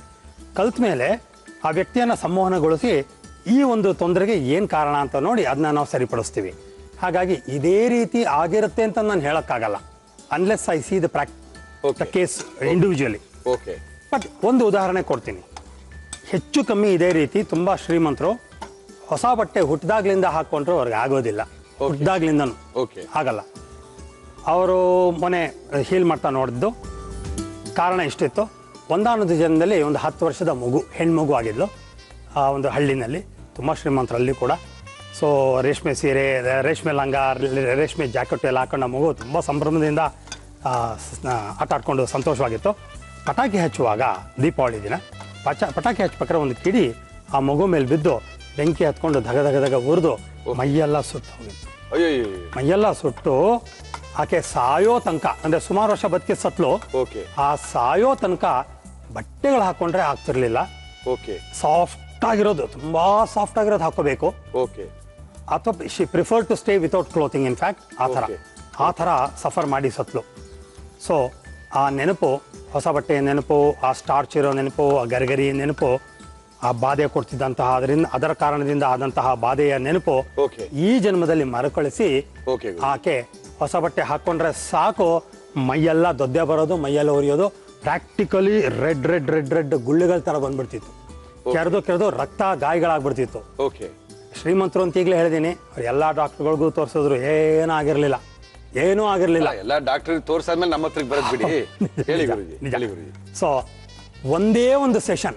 ಕಲ್ತ ಮೇಲೆ ಆ ವ್ಯಕ್ತಿಯನ್ನ ಸಂಮೋಹನಗೊಳಿಸಿ ಈ ಒಂದು ತೊಂದರೆಗೆ ಏನ್ ಕಾರಣ ಅಂತ ನೋಡಿ ಅದನ್ನ ನಾವು ಸರಿಪಡಿಸ್ತೀವಿ. ಹಾಗಾಗಿ ಇದೇ ರೀತಿ ಆಗಿರುತ್ತೆ ಅಂತ ನಾನು ಹೇಳಕ್ಕಾಗಲ್ಲ, unless I C the case individually. Okay. But ಒಂದು ಉದಾಹರಣೆ ಕೊಡ್ತೀನಿ. ಹೆಚ್ಚು ಕಮ್ಮಿ ಇದೇ ರೀತಿ ತುಂಬಾ ಶ್ರೀಮಂತರು ಹೊಸ ಬಟ್ಟೆ ಹುಟ್ಟಿದಾಗ್ಲಿಂದ ಹಾಕೊಂಡ್ರು ಅವ್ರಿಗೆ ಆಗೋದಿಲ್ಲ. ಹುಟ್ಟಿದಾಗ್ಲಿಂದನೂ ಆಗಲ್ಲ. ಅವರು ಮೊನ್ನೆ ಹೀಲ್ ಮಾಡ್ತಾ ನೋಡಿದ್ದು ಕಾರಣ ಇಷ್ಟಿತ್ತು. ಒಂದಾನೊಂದು ಜನದಲ್ಲಿ ಒಂದು 10 ವರ್ಷದ ಮಗು, ಹೆಣ್ಮಗು ಆಗಿದ್ಲು, ಆ ಒಂದು ಹಳ್ಳಿನಲ್ಲಿ, ತುಂಬ ಶ್ರೀಮಂತರಲ್ಲಿ ಕೂಡ. ಸೊ ರೇಷ್ಮೆ ಸೀರೆ, ರೇಷ್ಮೆ ಲಂಗ, ರೇಷ್ಮೆ ಜಾಕೆಟ್ ಎಲ್ಲ ಹಾಕೊಂಡು ಮಗು ತುಂಬ ಸಂಭ್ರಮದಿಂದ ಆಟ ಆಡ್ಕೊಂಡು ಸಂತೋಷವಾಗಿತ್ತು. ಪಟಾಕಿ ಹಚ್ಚುವಾಗ ದೀಪಾವಳಿ ದಿನ ಪಟಾಕಿ ಹಚ್ಬೇಕಾದ್ರೆ ಒಂದು ಕಿಡಿ ಆ ಮಗು ಮೇಲೆ ಬಿದ್ದು ಬೆಂಕಿ ಹತ್ಕೊಂಡು ಧಗ ಉರಿದು ಮೈಯೆಲ್ಲ ಸುಟ್ಟು ಹೋಗಿತ್ತು. ಮೈಯೆಲ್ಲ ಸುಟ್ಟು ಆಕೆ ಸಾಯೋ ತನಕ, ಅಂದ್ರೆ ಸುಮಾರು ವರ್ಷ ಬದುಕಿ ಸತ್ಲು. ಆ ಸಾಯೋ ತನಕ ಬಟ್ಟೆಗಳು ಹಾಕೊಂಡ್ರೆ ಆಗ್ತಿರ್ಲಿಲ್ಲ. ಸಾಫ್ಟ್ ಆಗಿರೋದು, ತುಂಬಾ ಸಾಫ್ಟ್ ಆಗಿರೋದು ಹಾಕೋಬೇಕು. ಅಥವಾ she prefer to stay without clothing. In fact ಆ ಥರ ಸಫರ್ ಮಾಡಿ ಸತ್ಲು. ಸೊ ಆ ನೆನಪು, ಹೊಸ ಬಟ್ಟೆಯ ನೆನಪು, ಆ ಸ್ಟಾರ್ಚ್ ಇರೋ ನೆನಪು, ಆ ಗರಿಗರಿ ನೆನಪು, ಆ ಬಾಧೆ ಕೊಡ್ತಿದ್ದಂತಹ ಅದರ ಕಾರಣದಿಂದ ಆದಂತಹ ಬಾಧೆಯ ನೆನಪು ಈ ಜನ್ಮದಲ್ಲಿ ಮರುಕಳಿಸಿ ಆಕೆ ಹೊಸ ಬಟ್ಟೆ ಹಾಕೊಂಡ್ರೆ ಸಾಕು ಮೈಯೆಲ್ಲ ದೊದ್ದೆ ಬರೋದು, ಮೈಯೆಲ್ಲ ಉರಿಯೋದು, ಪ್ರಾಕ್ಟಿಕಲಿ ರೆಡ್ ಗುಳ್ಳೆಗಳ ತರ ಬಂದ್ಬಿಡ್ತಿತ್ತು. ಕೆರೆದು ರಕ್ತ ಗಾಯಗಳಾಗ್ಬಿಡ್ತಿತ್ತು. ಶ್ರೀಮಂತರು ಅಂತ ಈಗಲೇ ಹೇಳಿದೀನಿ, ಅವ್ರು ಎಲ್ಲಾ ಡಾಕ್ಟರ್ಗಳಿಗೂ ತೋರಿಸಿದ್ರು, ಏನೂ ಆಗಿರ್ಲಿಲ್ಲ. ಎಲ್ಲ ಡಾಕ್ಟರ್ ತೋರ್ಸಾದ್ಮೇಲೆ ನಮ್ಮ ಹತ್ರಕ್ಕೆ ಬರೋದು ಬಿಡಿ. ಸೊ ಒಂದೇ ಒಂದು ಸೆಷನ್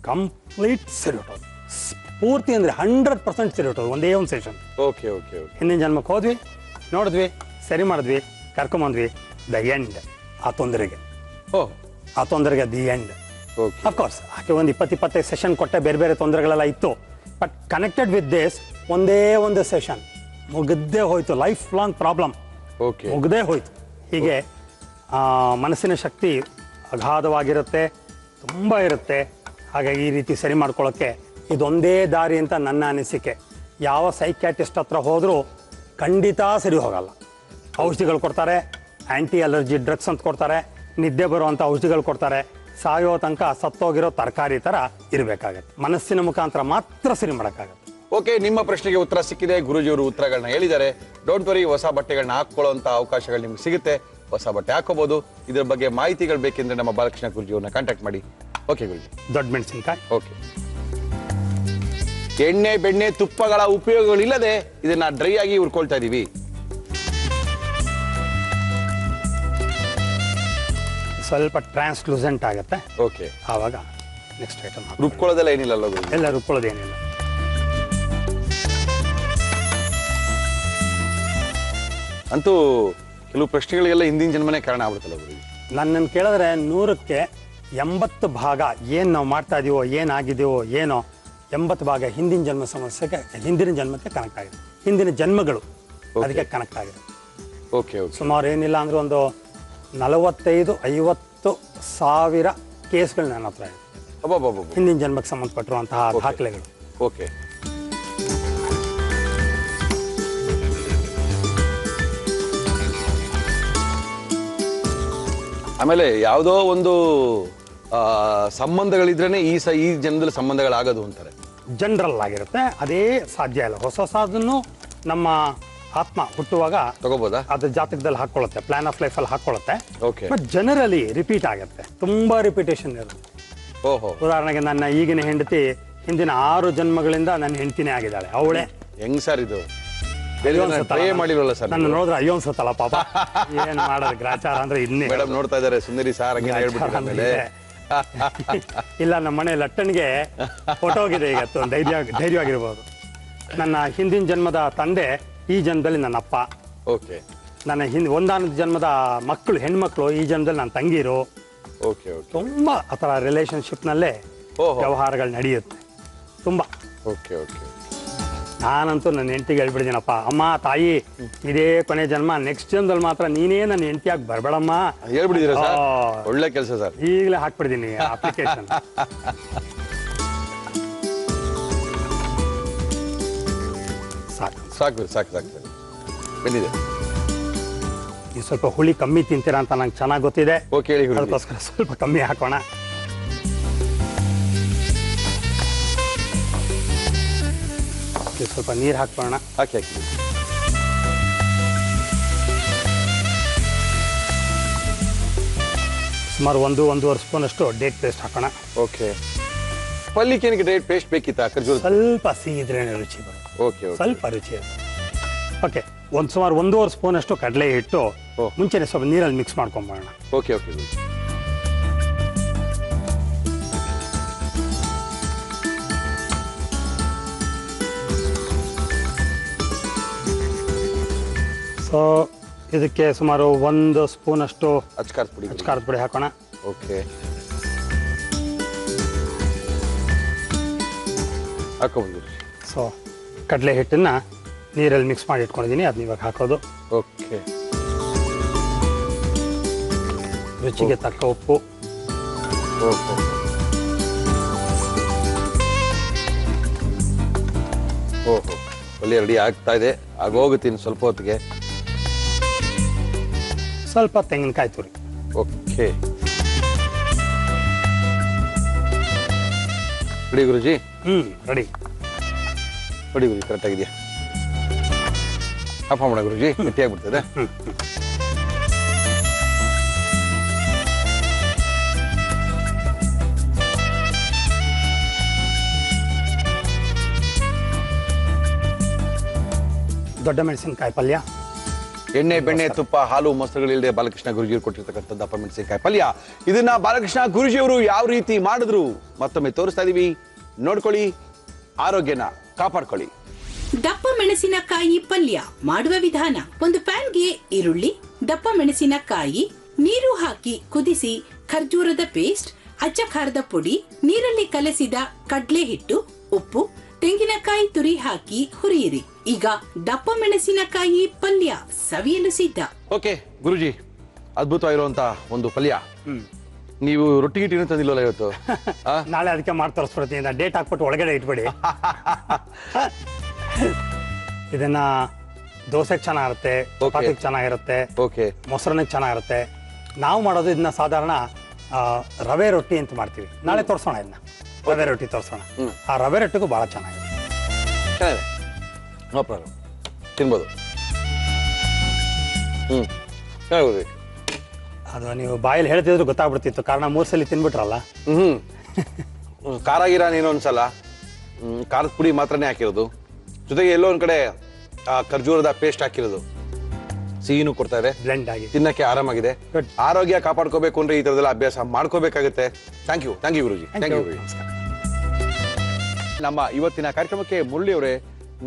ಕಂಪ್ಲೀಟ್ ಸೆರಿಯೋಟೋದು, ಪೂರ್ತಿ ಅಂದ್ರೆ 100% ಸೆರಿಯೋಟೋದು, ಒಂದೇ ಒಂದು ಸೆಷನ್. ಹಿಂದಿನ ಜನ್ಮಕ್ಕೆ ಹೋದ್ವಿ, ನೋಡಿದ್ವಿ, ಸರಿ ಮಾಡಿದ್ವಿ, ಕರ್ಕೊಂಬಂದ್ವಿ. The end. ಆ ತೊಂದರೆಗೆ ದಿ ಎಂಡ್. ಅಫ್ಕೋರ್ಸ್ ಆಕೆ ಒಂದು 20-25 ಸೆಷನ್ ಕೊಟ್ಟೆ, ಬೇರೆ ಬೇರೆ ತೊಂದರೆಗಳೆಲ್ಲ ಇತ್ತು. ಬಟ್ ಕನೆಕ್ಟೆಡ್ ವಿತ್ ದಿಸ್ ಒಂದೇ ಒಂದು ಸೆಷನ್ ಮುಗ್ದೇ ಹೋಯ್ತು, ಲೈಫ್ ಲಾಂಗ್ ಪ್ರಾಬ್ಲಮ್ ಓಕೆ ಮುಗ್ದೇ ಹೋಯ್ತು. ಹೀಗೆ ಮನಸ್ಸಿನ ಶಕ್ತಿ ಅಗಾಧವಾಗಿರುತ್ತೆ, ತುಂಬ ಇರುತ್ತೆ. ಹಾಗಾಗಿ ಈ ರೀತಿ ಸರಿ ಮಾಡ್ಕೊಳ್ಳೋಕ್ಕೆ ಇದೊಂದೇ ದಾರಿ ಅಂತ ನನ್ನ ಅನಿಸಿಕೆ. ಯಾವ ಸೈಕ್ಯಾಟಿಸ್ಟ್ ಹತ್ರ ಹೋದರೂ ಖಂಡಿತ ಸರಿ ಹೋಗಲ್ಲ. ಔಷಧಿಗಳು ಕೊಡ್ತಾರೆ, ಆ್ಯಂಟಿ ಅಲರ್ಜಿ ಡ್ರಗ್ಸ್ ಅಂತ ಕೊಡ್ತಾರೆ, ನಿದ್ದೆ ಬರುವಂಥ ಔಷಧಿಗಳು ಕೊಡ್ತಾರೆ, ಸಾಯೋ ತನಕ ಸತ್ತೋಗಿರೋ ತರಕಾರಿ ಥರ ಇರಬೇಕಾಗತ್ತೆ. ಮನಸ್ಸಿನ ಮುಖಾಂತರ ಮಾತ್ರ ಸರಿ ಮಾಡೋಕ್ಕಾಗತ್ತೆ. ಓಕೆ, ನಿಮ್ಮ ಪ್ರಶ್ನೆಗೆ ಉತ್ತರ ಸಿಕ್ಕಿದೆ. ಗುರೂಜಿಯವರು ಉತ್ತರಗಳನ್ನ ಹೇಳಿದ್ದಾರೆ. ಡೋಂಟ್ ವರಿ, ಹೊಸ ಬಟ್ಟೆಗಳನ್ನ ಹಾಕೊಳ್ಳುವಂತ ಅವಕಾಶಗಳು ನಿಮ್ಗೆ ಸಿಗುತ್ತೆ. ಹೊಸ ಬಟ್ಟೆ ಹಾಕೋಬಹುದು. ಇದ್ರ ಬಗ್ಗೆ ಮಾಹಿತಿಗಳು ಬೇಕೆಂದ್ರೆ ನಮ್ಮ ಬಾಲಕೃಷ್ಣ ಗುರೂಜಿಯವ್ರನ್ನ ಕಾಂಟ್ಯಾಕ್ಟ್ ಮಾಡಿ. ಓಕೆ ಗುರೂಜಿ. ದೊಡ್ಡ ಮೆಣಸಿನ್ಕಾಯಿ. ಓಕೆ. ಎಣ್ಣೆ ಬೆಣ್ಣೆ ತುಪ್ಪಗಳ ಉಪಯೋಗಗಳಿಲ್ಲದೆ ಇದನ್ನ ಡ್ರೈ ಆಗಿ ಹುರ್ಕೊಳ್ತಾ ಇದೀವಿ. ಸ್ವಲ್ಪ ಟ್ರಾನ್ಸ್ಲೂಸೆಂಟ್ ಆಗುತ್ತೆ. ಓಕೆ, ಆವಾಗ ನೆಕ್ಸ್ಟ್ ಐಟಮ್ ರುಬ್ಕೊಳ್ಳೋದೆಲ್ಲ ಏನಿಲ್ಲ ಗುರೂಜಿ? ಎಲ್ಲ ರುಬ್ಕೊಳ್ಳೋದೇನಿಲ್ಲ. ಅಂತೂ ಕೆಲವು ಪ್ರಶ್ನೆಗಳಿಗೆಲ್ಲ ಹಿಂದಿನ ಜನ್ಮನೇ ಕಾರಣ ಆಗ್ಬಿಡುತ್ತಲ್ಲ ಗುರೂಜಿ. ನನ್ನನ್ನು ಕೇಳಿದ್ರೆ 100ಕ್ಕೆ 80 ಭಾಗ ಏನು ನಾವು ಮಾಡ್ತಾ ಇದೀವೋ, ಏನಾಗಿದೆಯೋ ಏನೋ 80 ಭಾಗ ಹಿಂದಿನ ಜನ್ಮ ಸಮಸ್ಯೆಗೆ, ಹಿಂದಿನ ಜನ್ಮಕ್ಕೆ ಕನೆಕ್ಟ್ ಆಗಿದೆ. ಹಿಂದಿನ ಜನ್ಮಗಳು ಅದಕ್ಕೆ ಕನೆಕ್ಟ್ ಆಗಿದೆ. Okay okay. ಸುಮಾರು ಏನಿಲ್ಲ ಅಂದ್ರೆ ಒಂದು 45-50 ಸಾವಿರ ಕೇಸ್ಗಳು ನನ್ನ ಹತ್ರ ಇದೆ, ಅಬ್ಬಬ್ಬಬ್ಬ. ಹಿಂದಿನ ಜನ್ಮಕ್ಕೆ ಸಂಬಂಧಪಟ್ಟಿರುವಂತಹ ದಾಖಲೆಗಳು. ಓಕೆ. ಆಮೇಲೆ ಯಾವುದೋ ಒಂದು ಸಂಬಂಧಗಳಿದ್ರೇನೆ ಈ ಜನ್ಮದಲ್ಲಿ ಸಂಬಂಧಗಳಾಗೋದು ಅಂತಾರೆ. ಜನರಲ್ ಆಗಿರುತ್ತೆ, ಅದೇ ಸಾಧ್ಯ ಇಲ್ಲ. ಹೊಸದನ್ನು ನಮ್ಮ ಆತ್ಮ ಹುಟ್ಟುವಾಗ ತಗೋಬೋದಾ? ಅದು ಜಾತಕದಲ್ಲಿ ಹಾಕೊಳ್ಳುತ್ತೆ, ಪ್ಲಾನ್ ಆಫ್ ಲೈಫ್ ಅಲ್ಲಿ ಹಾಕೊಳ್ಳುತ್ತೆ. ಓಕೆ. ಬಟ್ ಜನರಲಿ ರಿಪೀಟ್ ಆಗುತ್ತೆ, ತುಂಬಾ ರಿಪಿಟೇಷನ್ ಇರುತ್ತೆ. ಓಹೋ. ಉದಾಹರಣೆಗೆ ನನ್ನ ಈಗಿನ ಹೆಂಡತಿ ಹಿಂದಿನ 6 ಜನ್ಮಗಳಿಂದ ನನ್ನ ಹೆಂಡತಿನೇ ಆಗಿದ್ದಾಳೆ. ಅವಳೇ ಹೆಂಗ್ ಸರ್ ಇದು? ಮಾಡಿಲ್ವಲ್ಲ ಸರ್? ನನ್ನ ನೋಡಿದ್ರೆ ಅಯ್ಯೋ ಅನ್ಸುತ್ತಲ್ಲ ಪಾಪ. ಏನ್ ಮಾಡೋದು, ಗ್ರಾಚಾರ ಅಂದ್ರೆ ಇನ್ನೇ. ಮೇಡಮ್ ನೋಡ್ತಾ ಇದಾರೆ, ಸುಂದರಿ ಸಾರ್ ಹಂಗೆ ಹೇಳ್ಬಿಟ್ಟು. ಇಲ್ಲ, ನಮ್ಮ ಮನೆ ಲಟ್ಟಣಿಗೆ ಹೊಟ್ಟೋಗಿದೆ ಈಗ, ಧೈರ್ಯವಾಗಿರ್ಬೋದು. ನನ್ನ ಹಿಂದಿನ ಜನ್ಮದ ತಂದೆ ಈ ಜನ್ಮದಲ್ಲಿ ನನ್ನ ಅಪ್ಪ. ಓಕೆ. ನನ್ನ ಒಂದಾನದ ಜನ್ಮದ ಮಕ್ಕಳು, ಹೆಣ್ಮಕ್ಳು ಈ ಜನ್ಮದಲ್ಲಿ ನನ್ನ ತಂಗಿರು. Okay okay. ತುಂಬಾ ಆ ಥರ ರಿಲೇಶನ್ಶಿಪ್ನಲ್ಲೇ ವ್ಯವಹಾರಗಳು ನಡೆಯುತ್ತೆ ತುಂಬ. Okay okay. ನಾನಂತೂ ನನ್ನ ಹೆಂಡತಿಗೆ ಹೇಳ್ಬಿಡ್ತೀನಪ್ಪ, ಅಮ್ಮ ತಾಯಿ ಇದೇ ಕೊನೆ ಜನ್ಮ, ನೆಕ್ಸ್ಟ್ ಜನ್ಮದಲ್ಲಿ ಮಾತ್ರ ನೀನೇ ನನ್ನ ಹೆಂಡತಿಯಾಗಿ ಬರ್ಬೇಡಮ್ಮ. ಹೇಳ್ಬಿಡಿದೀರಾ ಸರ್? ಒಳ್ಳೆ ಕೆಲಸ ಸರ್. ಈಗಲೇ ಹಾಕ್ಬಿಡ್ತೀನಿ ಅಪ್ಲಿಕೇಶನ್. ಸಾಕು ಸಾಕು ಸಾಕು ಸಾಕು ಬಂದಿದೆ. ನೀವು ಸ್ವಲ್ಪ ಹುಳಿ ಕಮ್ಮಿ ತಿಂತೀರಾ ಅಂತ ನಂಗೆ ಚೆನ್ನಾಗಿ ಗೊತ್ತಿದೆ. ಓಕೆ ಹೇಳಿ. ಅದಕ್ಕೋಸ್ಕರ ಸ್ವಲ್ಪ ಕಮ್ಮಿ ಹಾಕೋಣ. ಸ್ವಲ್ಪ ನೀರು ಹಾಕೋಣ. ಹಾಕಿ ಹಾಕಿ. ಸುಮಾರು 1-1.5 ಸ್ಪೂನ್ ಅಷ್ಟು ಡೇಟ್ ಪೇಸ್ಟ್ ಹಾಕೋಣ. ಓಕೆ. ಪಲ್ಯಕ್ಕೆ ಡೇಟ್ ಪೇಸ್ಟ್ ಬೇಕಿತ್ತಾ? ಖರ್ಜೂರ ಸ್ವಲ್ಪ ಸಿಹಿ ಇದ್ರೆ ರುಚಿ ಬರುತ್ತೆ. ಓಕೆ. ಸ್ವಲ್ಪ ರುಚಿ ಇರುತ್ತೆ. ಓಕೆ. ಸುಮಾರು 1.5 ಸ್ಪೂನ್ ಅಷ್ಟು ಕಡಲೆ ಹಿಟ್ಟು ಮುಂಚೆನೆ ಸ್ವಲ್ಪ ನೀರಲ್ಲಿ ಮಿಕ್ಸ್ ಮಾಡ್ಕೊಂಬೋಣ. Okay okay. ಸೊ ಇದಕ್ಕೆ ಸುಮಾರು 1 ಸ್ಪೂನ್ ಅಷ್ಟು ಅಚ್ಕಾರದ ಪುಡಿ ಹಾಕೋಣ. ಓಕೆ. ಹಾಕೋಬಹುದು. ಸೊ ಕಡಲೆ ಹಿಟ್ಟನ್ನ ನೀರಲ್ಲಿ ಮಿಕ್ಸ್ ಮಾಡಿ ಇಟ್ಕೊಂಡಿದ್ದೀನಿ, ಅದನ್ನ ಇವಾಗ ಹಾಕೋದು. ಓಕೆ. ರುಚಿಗೆ ತಕ್ಕ ಉಪ್ಪು. ಓಹೋ. ಓಹೋ, ಪಲ್ಯ ರೆಡಿ ಆಗ್ತಾ ಇದೆ. ಆಗೋಗುತ್ತೀನಿ ಸ್ವಲ್ಪ ಹೊತ್ತಿಗೆ. ಸ್ವಲ್ಪ ತೆಂಗಿನಕಾಯಿ ತುರಿ. ಓಕೆ. ರೆಡಿ ಗುರುಜಿ? ರೆಡಿ. ರೆಡಿ ಗುರುಜಿ, ಕರೆಕ್ಟ್ ಆಗಿದೆಯಾ? ಆಫ್ ಮಾಡೋಣ ಗುರುಜಿ, ಗಟ್ಟಿಯಾಗ್ಬಿಡ್ತದೆ. ದೊಡ್ಡ ಮೆಣಸಿನಕಾಯಿ ಪಲ್ಯ. ಎಣ್ಣೆ ಬೆಣ್ಣೆ ತುಪ್ಪ ಹಾಲು ಮೊಸರುಗಳಿಲ್ಲದೆ ಬಾಲಕೃಷ್ಣ ಗುರುಜಿಯವರು ಕೊಟ್ಟಿರ್ತಕ್ಕಂಥ ದಪ್ಪ ಮೆಣಸಿನಕಾಯಿ ಪಲ್ಯ. ಇದನ್ನ ಬಾಲಕೃಷ್ಣ ಗುರುಜಿಯವರು ಯಾವ ರೀತಿ ಮಾಡಿದ್ರು ಮತ್ತೊಮ್ಮೆ ತೋರಿಸ್ತಾ ಇದೀವಿ, ನೋಡ್ಕೊಳ್ಳಿ. ಆರೋಗ್ಯನ ಕಾಪಾಡ್ಕೊಳ್ಳಿ. ದಪ್ಪ ಮೆಣಸಿನಕಾಯಿ ಪಲ್ಯ ಮಾಡುವ ವಿಧಾನ: ಒಂದು ಪ್ಯಾನ್ಗೆ ಈರುಳ್ಳಿ, ದಪ್ಪ ಮೆಣಸಿನಕಾಯಿ, ನೀರು ಹಾಕಿ ಕುದಿಸಿ ಖರ್ಜೂರದ ಪೇಸ್ಟ್, ಅಚ್ಚ ಖಾರದ ಪುಡಿ, ನೀರಲ್ಲಿ ಕಲಸಿದ ಕಡ್ಲೆ ಹಿಟ್ಟು, ಉಪ್ಪು, ತೆಂಗಿನಕಾಯಿ ತುರಿ ಹಾಕಿ ಹುರಿಯಿರಿ. ಈಗ ದಪ್ಪ ಮೆಣಸಿನಕಾಯಿ ಪಲ್ಯ ಸವಿಯಲು ಸಿದ್ಧ. ಓಕೆ ಗುರುಜಿ, ಅದ್ಭುತವಾಗಿರುವಂತ ಒಂದು ಪಲ್ಯ. ನೀವು ರೊಟ್ಟಿ ಗಿಟ್ಟಿನೂ ತಂದಿಲ್ಲಲ್ಲ ಇವತ್ತು? ನಾಳೆ ಅದಕ್ಕೆ ಮಾಡಿ ತೋರಿಸ್ಬಿಡ್ತೀನಿ. ಡೇಟ್ ಹಾಕ್ಬಿಟ್ಟು ಒಳಗಡೆ ಇಟ್ಬಿಡಿ. ಇದನ್ನ ದೋಸೆಗೆ ಚೆನ್ನಾಗಿರುತ್ತೆ, ಚಪಾತಿಗೆ ಚೆನ್ನಾಗಿರುತ್ತೆ, ಓಕೆ, ಮೊಸರನ್ನಿಗೆ ಚೆನ್ನಾಗಿರುತ್ತೆ. ನಾವು ಮಾಡೋದು ಇದನ್ನ ಸಾಧಾರಣ ರವೆ ರೊಟ್ಟಿ ಅಂತ ಮಾಡ್ತೀವಿ. ನಾಳೆ ತೋರಿಸೋಣ ಇದನ್ನ, ರವೆ ರೊಟ್ಟಿ ತೋರಿಸೋಣ. ಆ ರವೆ ರೊಟ್ಟಿಗೂ ಬಹಳ ಚೆನ್ನಾಗಿದೆ. ನೋ ಪ್ರಾಬ್ಲಮ್, ತಿನ್ಬೋದು. ಚೆನ್ನಾಗಿ ಅದು ನೀವು ಬಾಯಲ್ಲಿ ಹೇಳ್ತಿದ್ರು ಗೊತ್ತಾಗ್ಬಿಡ್ತಿತ್ತು, ಕಾರಣ 3 ಸಲ ತಿನ್ಬಿಟ್ರಲ್ಲ. ಖಾರ ಗಿರ ನೀನು ಒಂದ್ಸಲ ಖಾರದ ಪುಡಿ ಮಾತ್ರನೇ ಹಾಕಿರೋದು, ಜೊತೆಗೆ ಎಲ್ಲೋ ಒಂದ್ ಕಡೆ ಖರ್ಜೂರದ ಪೇಸ್ಟ್ ಹಾಕಿರೋದು, ಸಿಹಿನೂ ಕೊಡ್ತಾ ಇದೆ, ಬ್ಲೆಂಡ್ ಆಗಿ ತಿನ್ನಕ್ಕೆ ಆರಾಮಾಗಿದೆ. ಆರೋಗ್ಯ ಕಾಪಾಡ್ಕೋಬೇಕು ಅಂದ್ರೆ ಈ ತರದೆಲ್ಲ ಅಭ್ಯಾಸ ಮಾಡ್ಕೋಬೇಕಾಗುತ್ತೆ. Thank you Guruji. Thank you. ನಮ್ಮ ಇವತ್ತಿನ ಕಾರ್ಯಕ್ರಮಕ್ಕೆ ಮುರಳಿ ಅವರೇ,